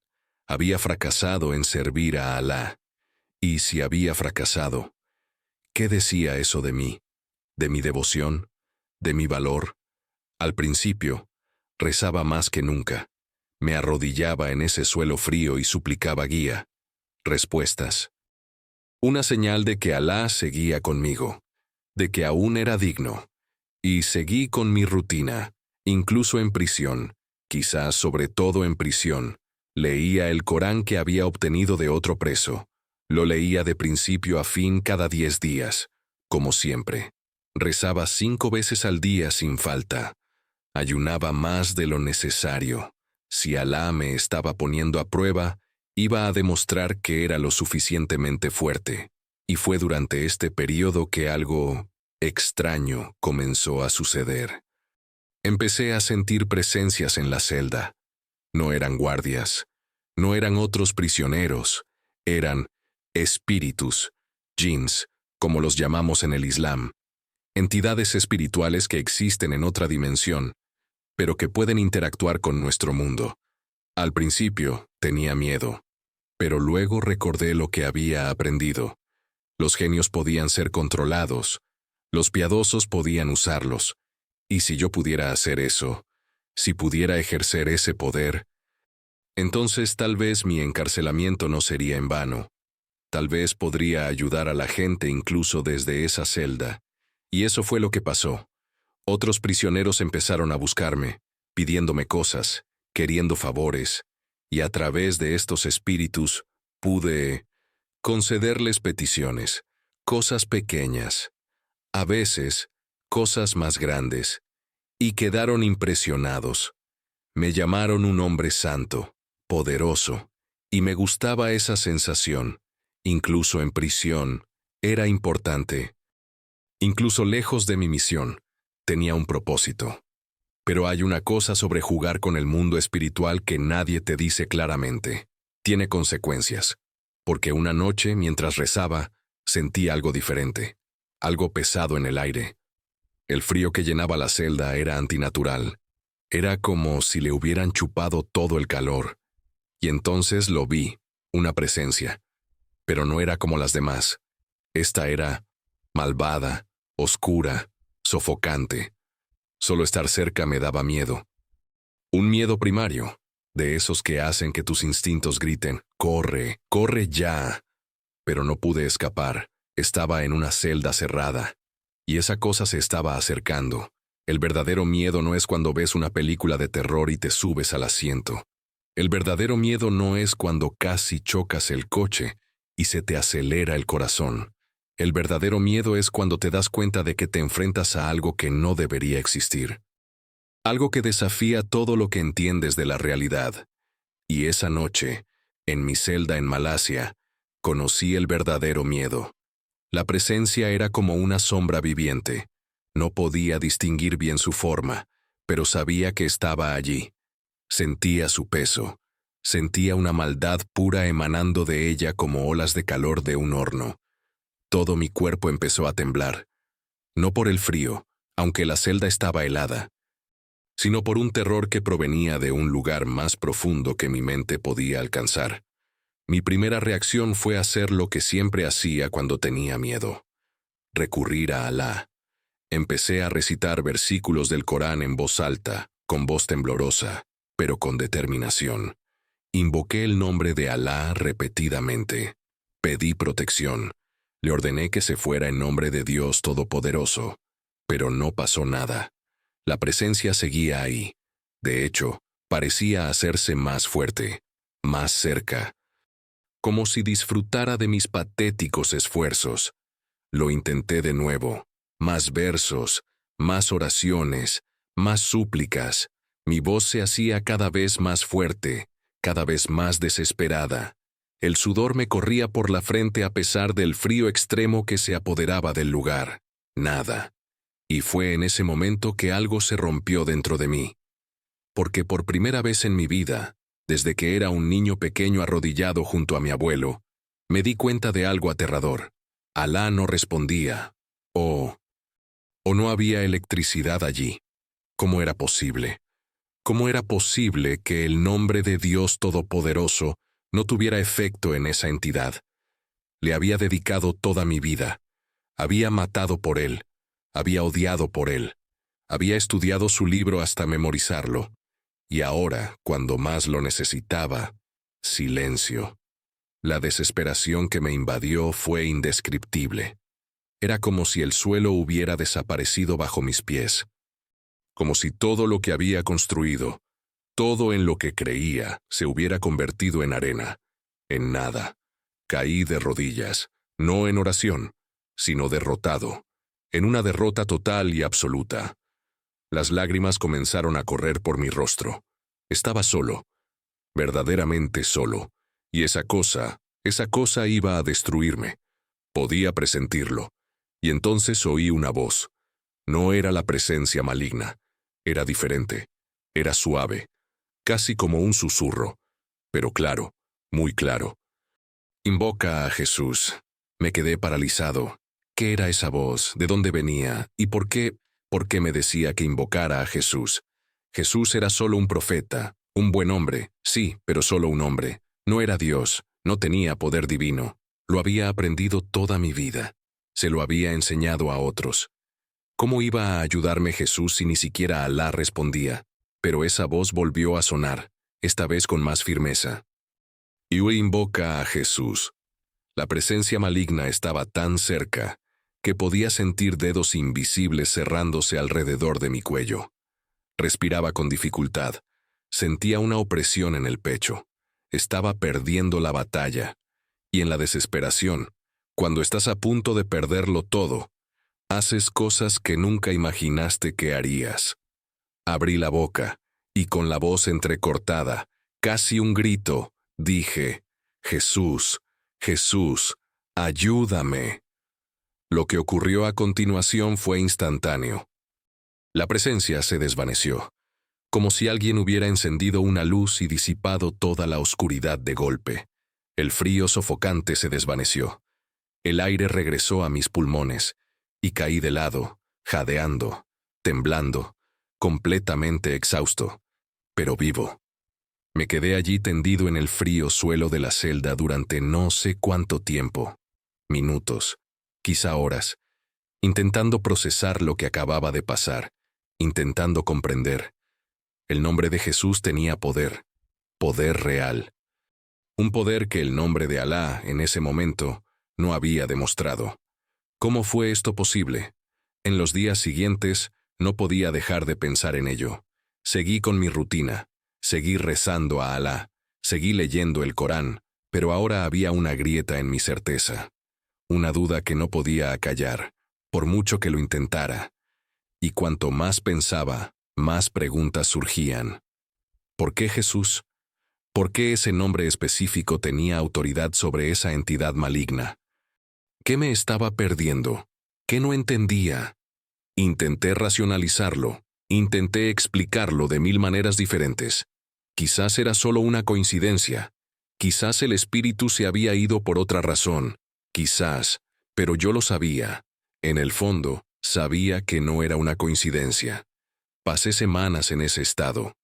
había fracasado en servir a Alá. Y si había fracasado, ¿qué decía eso de mí? ¿De mi devoción? ¿De mi valor? Al principio, rezaba más que nunca. Me arrodillaba en ese suelo frío y suplicaba guía, respuestas. Una señal de que Alá seguía conmigo, de que aún era digno. Y seguí con mi rutina, incluso en prisión, quizás sobre todo en prisión. Leía el Corán que había obtenido de otro preso. Lo leía de principio a fin cada 10 días, como siempre. Rezaba 5 veces al día sin falta. Ayunaba más de lo necesario. Si Alá me estaba poniendo a prueba, iba a demostrar que era lo suficientemente fuerte. Y fue durante este periodo que algo extraño comenzó a suceder. Empecé a sentir presencias en la celda. No eran guardias, no eran otros prisioneros, eran espíritus, jinns, como los llamamos en el Islam, entidades espirituales que existen en otra dimensión, pero que pueden interactuar con nuestro mundo. Al principio tenía miedo, pero luego recordé lo que había aprendido. Los genios podían ser controlados, los piadosos podían usarlos, y si yo pudiera hacer eso, si pudiera ejercer ese poder, entonces tal vez mi encarcelamiento no sería en vano. Tal vez podría ayudar a la gente incluso desde esa celda. Y eso fue lo que pasó. Otros prisioneros empezaron a buscarme, pidiéndome cosas, queriendo favores, y a través de estos espíritus pude concederles peticiones, cosas pequeñas, a veces cosas más grandes, y quedaron impresionados. Me llamaron un hombre santo, poderoso, y me gustaba esa sensación. Incluso en prisión, era importante. Incluso lejos de mi misión, tenía un propósito. Pero hay una cosa sobre jugar con el mundo espiritual que nadie te dice claramente. Tiene consecuencias. Porque una noche, mientras rezaba, sentí algo diferente, algo pesado en el aire. El frío que llenaba la celda era antinatural. Era como si le hubieran chupado todo el calor. Y entonces lo vi, una presencia. Pero no era como las demás. Esta era malvada, oscura, sofocante. Solo estar cerca me daba miedo. Un miedo primario, de esos que hacen que tus instintos griten, ¡corre, corre ya! Pero no pude escapar. Estaba en una celda cerrada. Y esa cosa se estaba acercando. El verdadero miedo no es cuando ves una película de terror y te subes al asiento. El verdadero miedo no es cuando casi chocas el coche y se te acelera el corazón. El verdadero miedo es cuando te das cuenta de que te enfrentas a algo que no debería existir. Algo que desafía todo lo que entiendes de la realidad. Y esa noche, en mi celda en Malasia, conocí el verdadero miedo. La presencia era como una sombra viviente. No podía distinguir bien su forma, pero sabía que estaba allí. Sentía su peso. Sentía una maldad pura emanando de ella como olas de calor de un horno. Todo mi cuerpo empezó a temblar. No por el frío, aunque la celda estaba helada, sino por un terror que provenía de un lugar más profundo que mi mente podía alcanzar. Mi primera reacción fue hacer lo que siempre hacía cuando tenía miedo: recurrir a Alá. Empecé a recitar versículos del Corán en voz alta, con voz temblorosa, pero con determinación. Invoqué el nombre de Alá repetidamente. Pedí protección. Le ordené que se fuera en nombre de Dios Todopoderoso. Pero no pasó nada. La presencia seguía ahí. De hecho, parecía hacerse más fuerte, más cerca. Como si disfrutara de mis patéticos esfuerzos. Lo intenté de nuevo. Más versos, más oraciones, más súplicas. Mi voz se hacía cada vez más fuerte, cada vez más desesperada. El sudor me corría por la frente a pesar del frío extremo que se apoderaba del lugar. Nada. Y fue en ese momento que algo se rompió dentro de mí. Porque por primera vez en mi vida, desde que era un niño pequeño arrodillado junto a mi abuelo, me di cuenta de algo aterrador. Alá no respondía. O no había electricidad allí. ¿Cómo era posible? ¿Cómo era posible que el nombre de Dios Todopoderoso no tuviera efecto en esa entidad? Le había dedicado toda mi vida. Había matado por él. Había odiado por él. Había estudiado su libro hasta memorizarlo. Y ahora, cuando más lo necesitaba, silencio. La desesperación que me invadió fue indescriptible. Era como si el suelo hubiera desaparecido bajo mis pies. Como si todo lo que había construido, todo en lo que creía, se hubiera convertido en arena, en nada. Caí de rodillas, no en oración, sino derrotado, en una derrota total y absoluta. Las lágrimas comenzaron a correr por mi rostro. Estaba solo, verdaderamente solo, y esa cosa iba a destruirme. Podía presentirlo. Y entonces oí una voz. No era la presencia maligna. Era diferente. Era suave. Casi como un susurro. Pero claro, muy claro. Invoca a Jesús. Me quedé paralizado. ¿Qué era esa voz? ¿De dónde venía? ¿Y por qué? ¿Por qué me decía que invocara a Jesús? Jesús era solo un profeta, un buen hombre, sí, pero solo un hombre. No era Dios, no tenía poder divino. Lo había aprendido toda mi vida. Se lo había enseñado a otros. ¿Cómo iba a ayudarme Jesús si ni siquiera Alá respondía? Pero esa voz volvió a sonar, esta vez con más firmeza. Y invoca a Jesús. La presencia maligna estaba tan cerca que podía sentir dedos invisibles cerrándose alrededor de mi cuello. Respiraba con dificultad. Sentía una opresión en el pecho. Estaba perdiendo la batalla. Y en la desesperación, cuando estás a punto de perderlo todo, haces cosas que nunca imaginaste que harías. Abrí la boca, y con la voz entrecortada, casi un grito, dije, Jesús, Jesús, ayúdame. Lo que ocurrió a continuación fue instantáneo. La presencia se desvaneció, como si alguien hubiera encendido una luz y disipado toda la oscuridad de golpe. El frío sofocante se desvaneció. El aire regresó a mis pulmones, y caí de lado, jadeando, temblando, completamente exhausto, pero vivo. Me quedé allí tendido en el frío suelo de la celda durante no sé cuánto tiempo, minutos, quizá horas, intentando procesar lo que acababa de pasar, intentando comprender. El nombre de Jesús tenía poder, poder real. Un poder que el nombre de Alá, en ese momento, no había demostrado. ¿Cómo fue esto posible? En los días siguientes, no podía dejar de pensar en ello. Seguí con mi rutina, seguí rezando a Alá, seguí leyendo el Corán, pero ahora había una grieta en mi certeza. Una duda que no podía acallar, por mucho que lo intentara. Y cuanto más pensaba, más preguntas surgían. ¿Por qué Jesús? ¿Por qué ese nombre específico tenía autoridad sobre esa entidad maligna? ¿Qué me estaba perdiendo? ¿Qué no entendía? Intenté racionalizarlo, intenté explicarlo de 1000 maneras diferentes. Quizás era solo una coincidencia. Quizás el espíritu se había ido por otra razón. Quizás, pero yo lo sabía. En el fondo, sabía que no era una coincidencia. Pasé semanas en ese estado,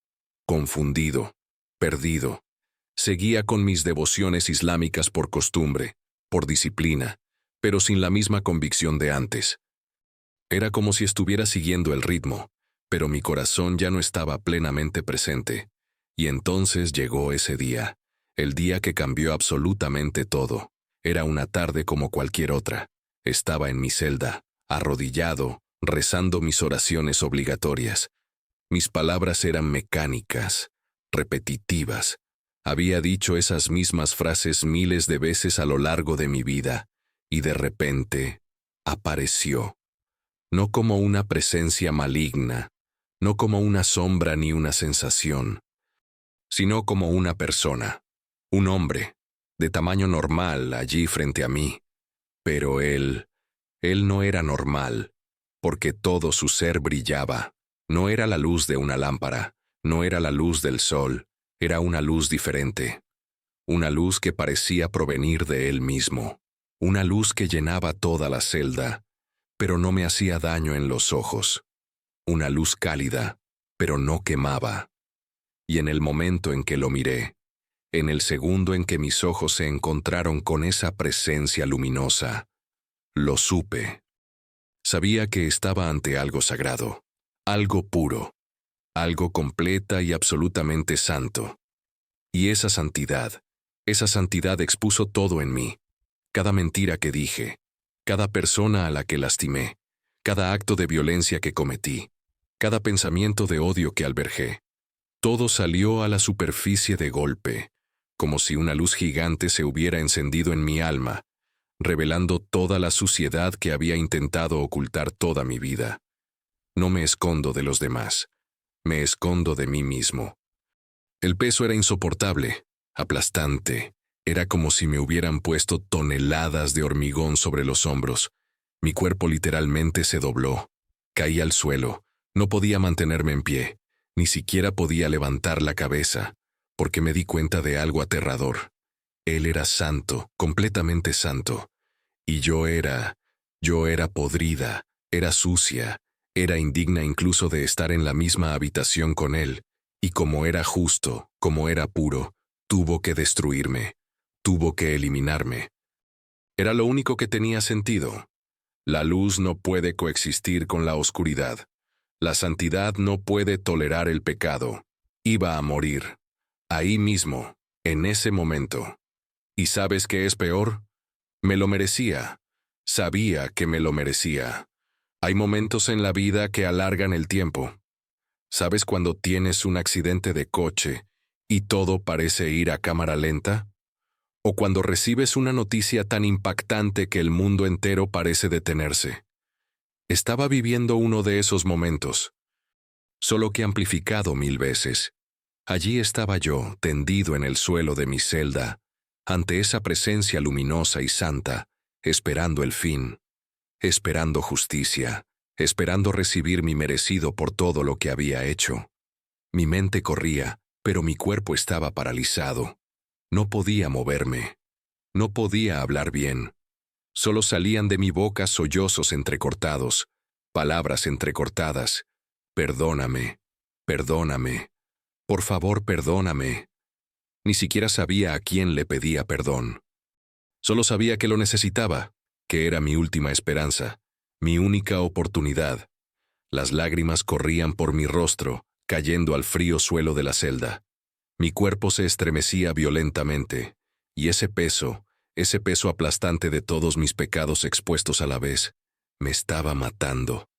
confundido, perdido. Seguía con mis devociones islámicas por costumbre, por disciplina, pero sin la misma convicción de antes. Era como si estuviera siguiendo el ritmo, pero mi corazón ya no estaba plenamente presente. Y entonces llegó ese día, el día que cambió absolutamente todo. Era una tarde como cualquier otra. Estaba en mi celda, arrodillado, rezando mis oraciones obligatorias. Mis palabras eran mecánicas, repetitivas. Había dicho esas mismas frases miles de veces a lo largo de mi vida, y de repente apareció. No como una presencia maligna, no como una sombra ni una sensación, sino como una persona, un hombre, de tamaño normal allí frente a mí. Pero él no era normal, porque todo su ser brillaba. No era la luz de una lámpara, no era la luz del sol, era una luz diferente. Una luz que parecía provenir de él mismo. Una luz que llenaba toda la celda, pero no me hacía daño en los ojos. Una luz cálida, pero no quemaba. Y en el momento en que lo miré, en el segundo en que mis ojos se encontraron con esa presencia luminosa, lo supe. Sabía que estaba ante algo sagrado, algo puro, algo completa y absolutamente santo. Y esa santidad expuso todo en mí. Cada mentira que dije, cada persona a la que lastimé, cada acto de violencia que cometí, cada pensamiento de odio que albergué. Todo salió a la superficie de golpe, como si una luz gigante se hubiera encendido en mi alma, revelando toda la suciedad que había intentado ocultar toda mi vida. No me escondo de los demás, me escondo de mí mismo. El peso era insoportable, aplastante. Era como si me hubieran puesto toneladas de hormigón sobre los hombros. Mi cuerpo literalmente se dobló. Caí al suelo. No podía mantenerme en pie. Ni siquiera podía levantar la cabeza, porque me di cuenta de algo aterrador. Él era santo, completamente santo. Y yo era podrida, era sucia, era indigna incluso de estar en la misma habitación con él. Y como era justo, como era puro, tuvo que destruirme. Tuvo que eliminarme. Era lo único que tenía sentido. La luz no puede coexistir con la oscuridad. La santidad no puede tolerar el pecado. Iba a morir. Ahí mismo, en ese momento. ¿Y sabes qué es peor? Me lo merecía. Sabía que me lo merecía. Hay momentos en la vida que alargan el tiempo. ¿Sabes cuando tienes un accidente de coche y todo parece ir a cámara lenta? ¿O cuando recibes una noticia tan impactante que el mundo entero parece detenerse? Estaba viviendo uno de esos momentos, solo que amplificado 1000 veces. Allí estaba yo, tendido en el suelo de mi celda, ante esa presencia luminosa y santa, esperando el fin, esperando justicia, esperando recibir mi merecido por todo lo que había hecho. Mi mente corría, pero mi cuerpo estaba paralizado. No podía moverme. No podía hablar bien. Solo salían de mi boca sollozos entrecortados, palabras entrecortadas. Perdóname, perdóname, por favor perdóname. Ni siquiera sabía a quién le pedía perdón. Solo sabía que lo necesitaba, que era mi última esperanza, mi única oportunidad. Las lágrimas corrían por mi rostro, cayendo al frío suelo de la celda. Mi cuerpo se estremecía violentamente, y ese peso aplastante de todos mis pecados expuestos a la vez, me estaba matando.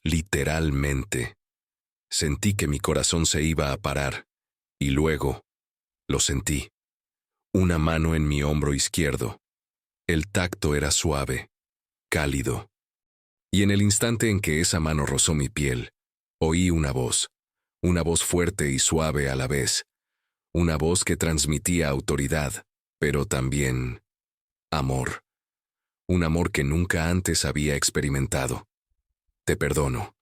Literalmente. Sentí que mi corazón se iba a parar, y luego, lo sentí. Una mano en mi hombro izquierdo. El tacto era suave, cálido. Y en el instante en que esa mano rozó mi piel, oí una voz fuerte y suave a la vez, una voz que transmitía autoridad, pero también amor. Un amor que nunca antes había experimentado. Te perdono.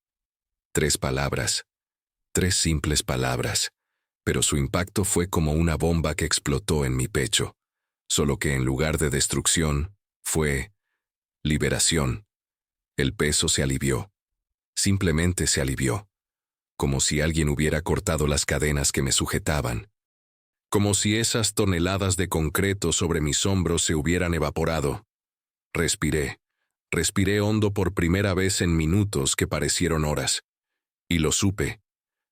3 palabras, 3 simples palabras, pero su impacto fue como una bomba que explotó en mi pecho, solo que en lugar de destrucción, fue liberación. El peso se alivió. Simplemente se alivió. Como si alguien hubiera cortado las cadenas que me sujetaban. Como si esas toneladas de concreto sobre mis hombros se hubieran evaporado. Respiré hondo por primera vez en minutos que parecieron horas. Y lo supe.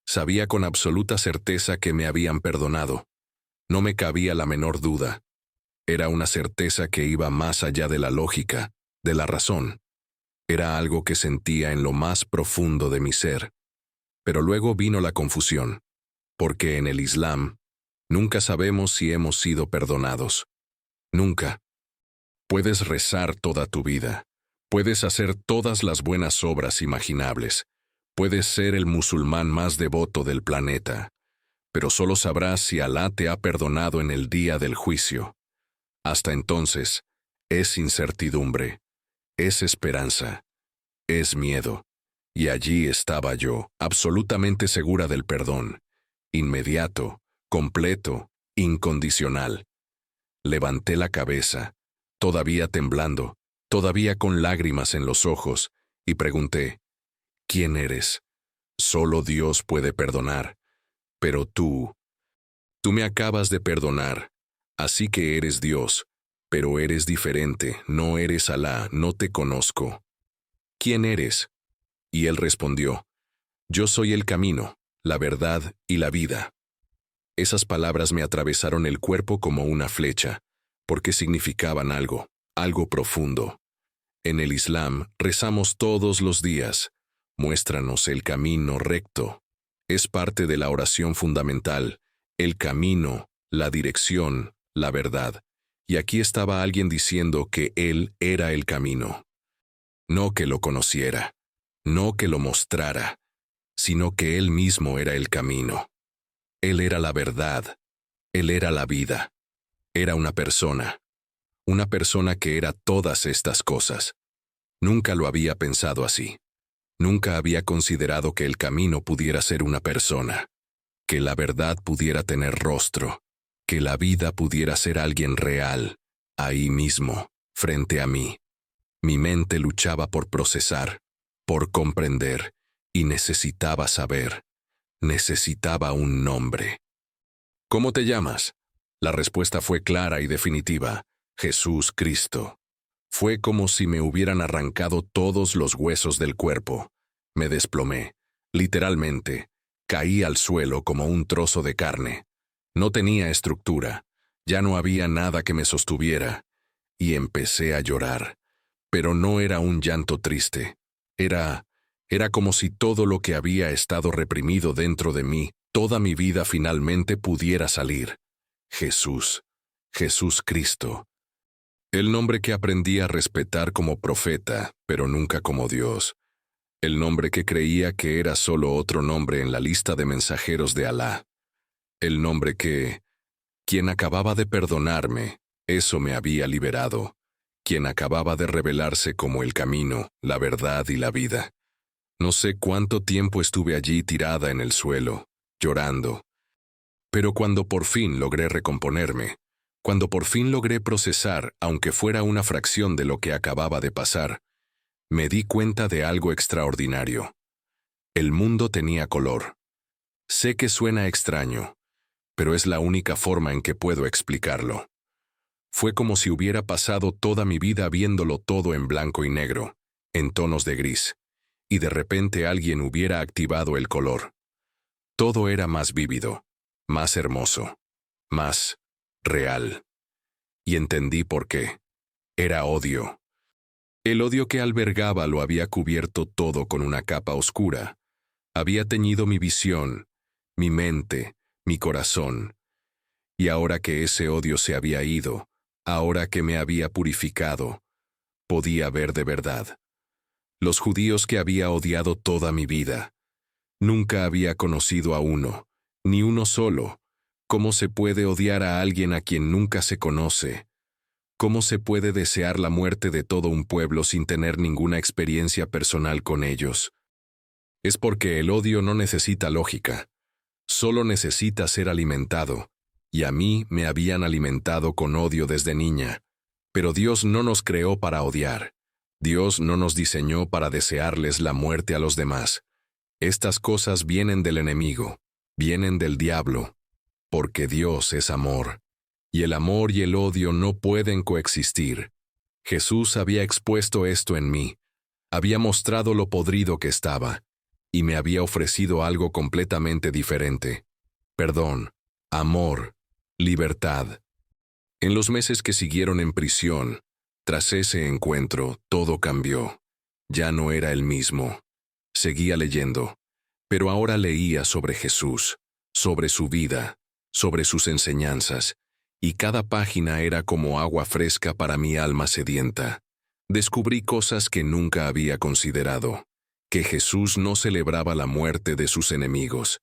Sabía con absoluta certeza que me habían perdonado. No me cabía la menor duda. Era una certeza que iba más allá de la lógica, de la razón. Era algo que sentía en lo más profundo de mi ser. Pero luego vino la confusión, porque en el Islam, nunca sabemos si hemos sido perdonados. Nunca. Puedes rezar toda tu vida. Puedes hacer todas las buenas obras imaginables. Puedes ser el musulmán más devoto del planeta. Pero solo sabrás si Alá te ha perdonado en el día del juicio. Hasta entonces, es incertidumbre, es esperanza, es miedo. Y allí estaba yo, absolutamente segura del perdón. Inmediato, completo, incondicional. Levanté la cabeza, todavía temblando, todavía con lágrimas en los ojos, y pregunté, ¿quién eres? Solo Dios puede perdonar. Pero tú me acabas de perdonar, así que eres Dios, pero eres diferente, no eres Alá, no te conozco. ¿Quién eres? Y él respondió, yo soy el camino, la verdad y la vida. Esas palabras me atravesaron el cuerpo como una flecha, porque significaban algo profundo. En el Islam rezamos todos los días, muéstranos el camino recto. Es parte de la oración fundamental, el camino, la dirección, la verdad. Y aquí estaba alguien diciendo que él era el camino. No que lo conociera, no que lo mostrara, sino que él mismo era el camino. Él era la verdad, él era la vida. Era una persona que era todas estas cosas. Nunca lo había pensado así. Nunca había considerado que el camino pudiera ser una persona, que la verdad pudiera tener rostro, que la vida pudiera ser alguien real, ahí mismo, frente a mí. Mi mente luchaba por procesar, por comprender, y necesitaba saber. Necesitaba un nombre. ¿Cómo te llamas? La respuesta fue clara y definitiva. Jesús Cristo. Fue como si me hubieran arrancado todos los huesos del cuerpo. Me desplomé, literalmente. Caí al suelo como un trozo de carne. No tenía estructura. Ya no había nada que me sostuviera. Y empecé a llorar. Pero no era un llanto triste. Era Era como si todo lo que había estado reprimido dentro de mí, toda mi vida finalmente pudiera salir. Jesús, Jesús Cristo. El nombre que aprendí a respetar como profeta, pero nunca como Dios. El nombre que creía que era solo otro nombre en la lista de mensajeros de Alá. El nombre que, quien acababa de perdonarme, eso me había liberado. Quien acababa de revelarse como el camino, la verdad y la vida. No sé cuánto tiempo estuve allí tirada en el suelo, llorando. Pero cuando por fin logré recomponerme, cuando por fin logré procesar, aunque fuera una fracción de lo que acababa de pasar, me di cuenta de algo extraordinario. El mundo tenía color. Sé que suena extraño, pero es la única forma en que puedo explicarlo. Fue como si hubiera pasado toda mi vida viéndolo todo en blanco y negro, en tonos de gris, y de repente alguien hubiera activado el color. Todo era más vívido, más hermoso, más real. Y entendí por qué. Era odio. El odio que albergaba lo había cubierto todo con una capa oscura. Había teñido mi visión, mi mente, mi corazón. Y ahora que ese odio se había ido, ahora que me había purificado, podía ver de verdad. Los judíos que había odiado toda mi vida. Nunca había conocido a uno, ni uno solo. ¿Cómo se puede odiar a alguien a quien nunca se conoce? ¿Cómo se puede desear la muerte de todo un pueblo sin tener ninguna experiencia personal con ellos? Es porque el odio no necesita lógica. Solo necesita ser alimentado. Y a mí me habían alimentado con odio desde niña. Pero Dios no nos creó para odiar. Dios no nos diseñó para desearles la muerte a los demás. Estas cosas vienen del enemigo, vienen del diablo. Porque Dios es amor. Y el amor y el odio no pueden coexistir. Jesús había expuesto esto en mí. Había mostrado lo podrido que estaba. Y me había ofrecido algo completamente diferente. Perdón, amor, libertad. En los meses que siguieron en prisión, tras ese encuentro, todo cambió. Ya no era el mismo. Seguía leyendo, pero ahora leía sobre Jesús, sobre su vida, sobre sus enseñanzas, y cada página era como agua fresca para mi alma sedienta. Descubrí cosas que nunca había considerado, que Jesús no celebraba la muerte de sus enemigos,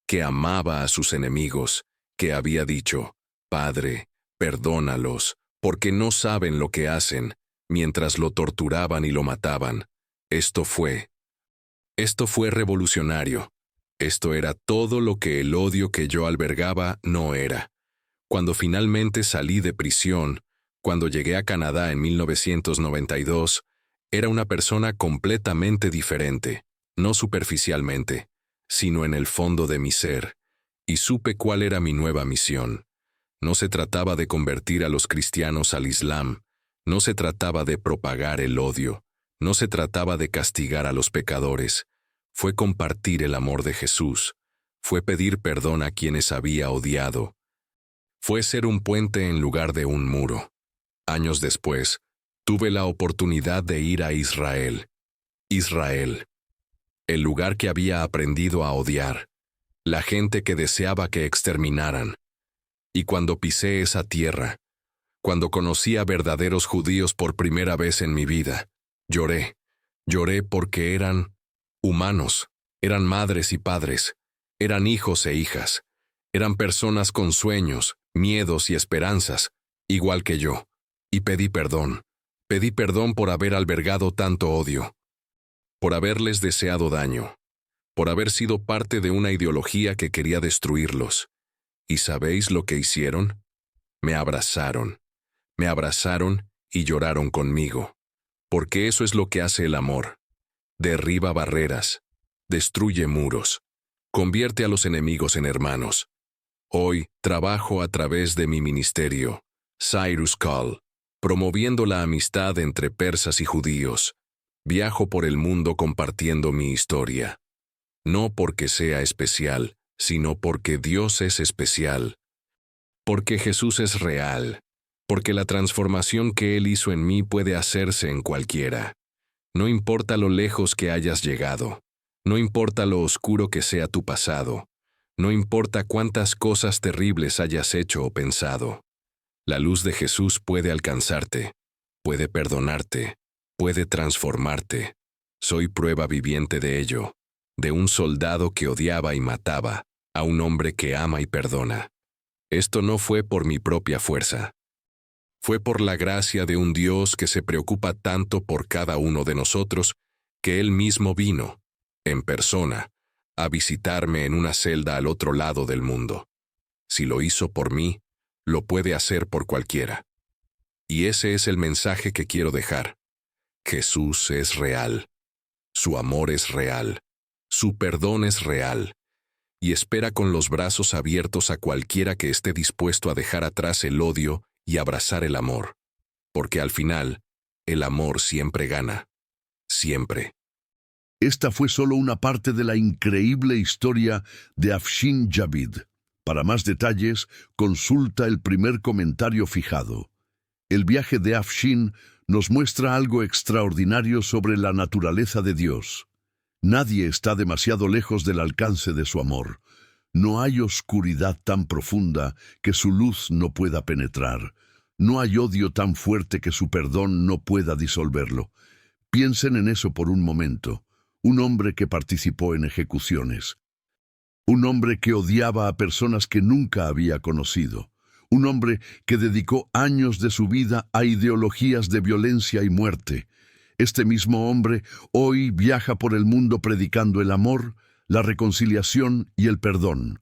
que amaba a sus enemigos, que había dicho, Padre, perdónalos, porque no saben lo que hacen, mientras lo torturaban y lo mataban. Esto fue revolucionario. Esto era todo lo que el odio que yo albergaba no era. Cuando finalmente salí de prisión, cuando llegué a Canadá en 1992, era una persona completamente diferente, no superficialmente, sino en el fondo de mi ser, y supe cuál era mi nueva misión. No se trataba de convertir a los cristianos al Islam, no se trataba de propagar el odio, no se trataba de castigar a los pecadores, fue compartir el amor de Jesús, fue pedir perdón a quienes había odiado, fue ser un puente en lugar de un muro. Años después, tuve la oportunidad de ir a Israel. Israel, el lugar que había aprendido a odiar, la gente que deseaba que exterminaran. Y cuando pisé esa tierra, cuando conocí a verdaderos judíos por primera vez en mi vida, lloré. Lloré porque eran humanos, eran madres y padres, eran hijos e hijas, eran personas con sueños, miedos y esperanzas, igual que yo. Y pedí perdón por haber albergado tanto odio, por haberles deseado daño, por haber sido parte de una ideología que quería destruirlos. ¿Y sabéis lo que hicieron? Me abrazaron y lloraron conmigo. Porque eso es lo que hace el amor. Derriba barreras, destruye muros, convierte a los enemigos en hermanos. Hoy trabajo a través de mi ministerio, Cyrus Call, promoviendo la amistad entre persas y judíos. Viajo por el mundo compartiendo mi historia. No porque sea especial, sino porque Dios es especial. Porque Jesús es real. Porque la transformación que Él hizo en mí puede hacerse en cualquiera. No importa lo lejos que hayas llegado, no importa lo oscuro que sea tu pasado, no importa cuántas cosas terribles hayas hecho o pensado, la luz de Jesús puede alcanzarte, puede perdonarte, puede transformarte. Soy prueba viviente de ello, de un soldado que odiaba y mataba, a un hombre que ama y perdona. Esto no fue por mi propia fuerza. Fue por la gracia de un Dios que se preocupa tanto por cada uno de nosotros, que Él mismo vino, en persona, a visitarme en una celda al otro lado del mundo. Si lo hizo por mí, lo puede hacer por cualquiera. Y ese es el mensaje que quiero dejar. Jesús es real. Su amor es real. Su perdón es real. Y espera con los brazos abiertos a cualquiera que esté dispuesto a dejar atrás el odio y abrazar el amor. Porque al final, el amor siempre gana. Siempre. Esta fue solo una parte de la increíble historia de Afshin Javid. Para más detalles, consulta el primer comentario fijado. El viaje de Afshin nos muestra algo extraordinario sobre la naturaleza de Dios. Nadie está demasiado lejos del alcance de su amor. No hay oscuridad tan profunda que su luz no pueda penetrar. No hay odio tan fuerte que su perdón no pueda disolverlo. Piensen en eso por un momento. Un hombre que participó en ejecuciones. Un hombre que odiaba a personas que nunca había conocido. Un hombre que dedicó años de su vida a ideologías de violencia y muerte. Este mismo hombre hoy viaja por el mundo predicando el amor, la reconciliación y el perdón.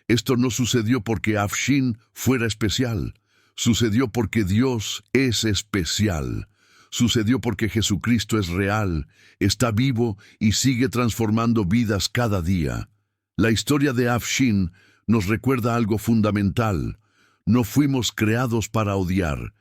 Esto no sucedió porque Afshin fuera especial. Sucedió porque Dios es especial. Sucedió porque Jesucristo es real, está vivo y sigue transformando vidas cada día. La historia de Afshin nos recuerda algo fundamental. No fuimos creados para odiar.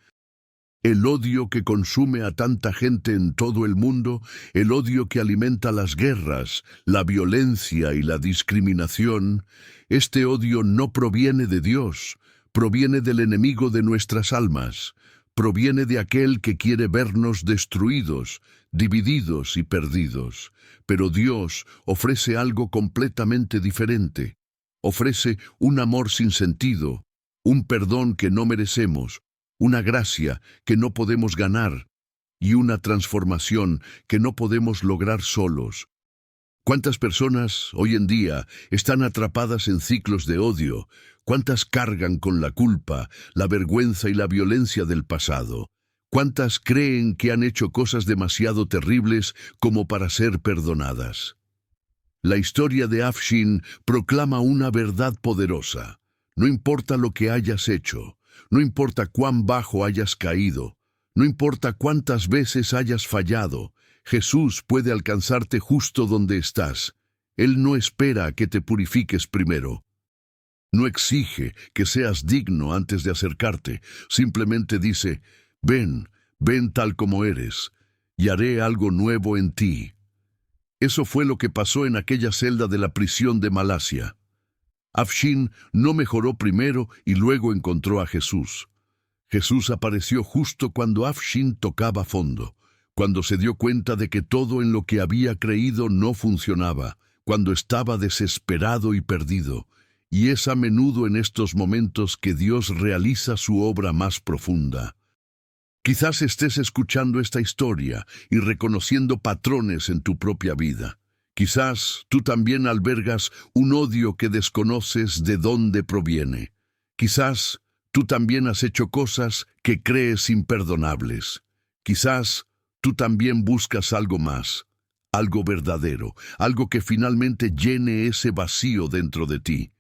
El odio que consume a tanta gente en todo el mundo, el odio que alimenta las guerras, la violencia y la discriminación, este odio no proviene de Dios, proviene del enemigo de nuestras almas, proviene de aquel que quiere vernos destruidos, divididos y perdidos. Pero Dios ofrece algo completamente diferente. Ofrece un amor sin sentido, un perdón que no merecemos, una gracia que no podemos ganar y una transformación que no podemos lograr solos. ¿Cuántas personas hoy en día están atrapadas en ciclos de odio? ¿Cuántas cargan con la culpa, la vergüenza y la violencia del pasado? ¿Cuántas creen que han hecho cosas demasiado terribles como para ser perdonadas? La historia de Afshin proclama una verdad poderosa. No importa lo que hayas hecho, no importa cuán bajo hayas caído, no importa cuántas veces hayas fallado, Jesús puede alcanzarte justo donde estás. Él no espera a que te purifiques primero. No exige que seas digno antes de acercarte. Simplemente dice, ven, ven tal como eres, y haré algo nuevo en ti. Eso fue lo que pasó en aquella celda de la prisión de Malasia. Afshin no mejoró primero y luego encontró a Jesús. Jesús apareció justo cuando Afshin tocaba fondo, cuando se dio cuenta de que todo en lo que había creído no funcionaba, cuando estaba desesperado y perdido. Y es a menudo en estos momentos que Dios realiza su obra más profunda. Quizás estés escuchando esta historia y reconociendo patrones en tu propia vida. Quizás tú también albergas un odio que desconoces de dónde proviene. Quizás tú también has hecho cosas que crees imperdonables. Quizás tú también buscas algo más, algo verdadero, algo que finalmente llene ese vacío dentro de ti.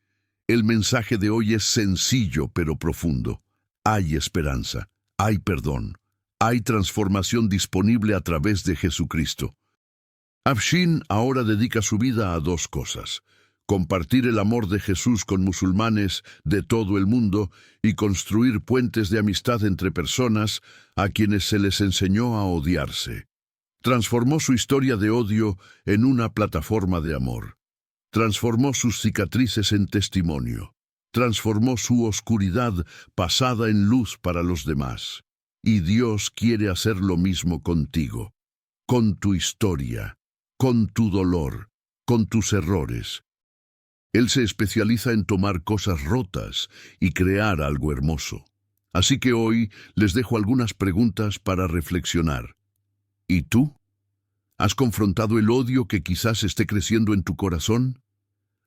El mensaje de hoy es sencillo pero profundo. Hay esperanza, hay perdón, hay transformación disponible a través de Jesucristo. Afshin ahora dedica su vida a dos cosas: compartir el amor de Jesús con musulmanes de todo el mundo y construir puentes de amistad entre personas a quienes se les enseñó a odiarse. Transformó su historia de odio en una plataforma de amor. Transformó sus cicatrices en testimonio. Transformó su oscuridad pasada en luz para los demás. Y Dios quiere hacer lo mismo contigo. con tu historia, con tu dolor, con tus errores. Él se especializa en tomar cosas rotas y crear algo hermoso. Así que hoy les dejo algunas preguntas para reflexionar. ¿Y tú? ¿Has confrontado el odio que quizás esté creciendo en tu corazón?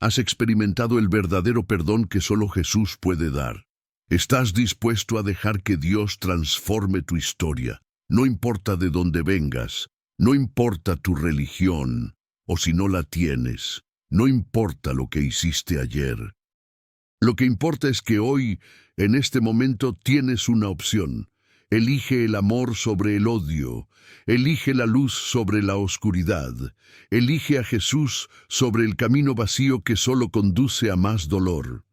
¿Has experimentado el verdadero perdón que solo Jesús puede dar? ¿Estás dispuesto a dejar que Dios transforme tu historia? No importa de dónde vengas, no importa tu religión, o si no la tienes, no importa lo que hiciste ayer. Lo que importa es que hoy, en este momento, tienes una opción. Elige el amor sobre el odio, elige la luz sobre la oscuridad, elige a Jesús sobre el camino vacío que solo conduce a más dolor.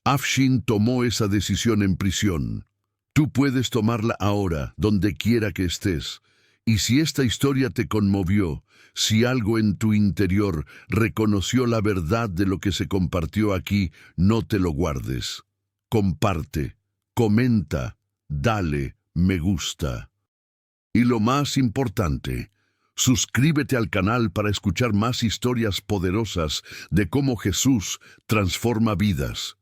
Afshin tomó esa decisión en prisión. Tú puedes tomarla ahora, donde quiera que estés. Y si esta historia te conmovió, si algo en tu interior reconoció la verdad de lo que se compartió aquí, no te lo guardes. Comparte, comenta, dale me gusta. Y lo más importante, suscríbete al canal para escuchar más historias poderosas de cómo Jesús transforma vidas.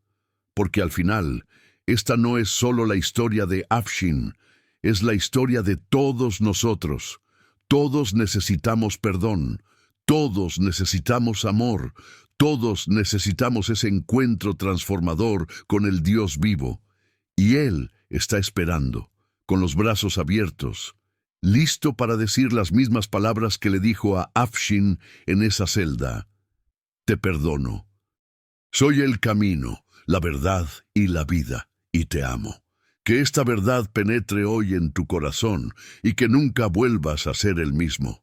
Porque al final, esta no es solo la historia de Afshin, es la historia de todos nosotros. Todos necesitamos perdón, todos necesitamos amor, todos necesitamos ese encuentro transformador con el Dios vivo. Y Él está esperando, con los brazos abiertos, listo para decir las mismas palabras que le dijo a Afshin en esa celda. Te perdono. Soy el camino, la verdad y la vida, y te amo. Que esta verdad penetre hoy en tu corazón y que nunca vuelvas a ser el mismo.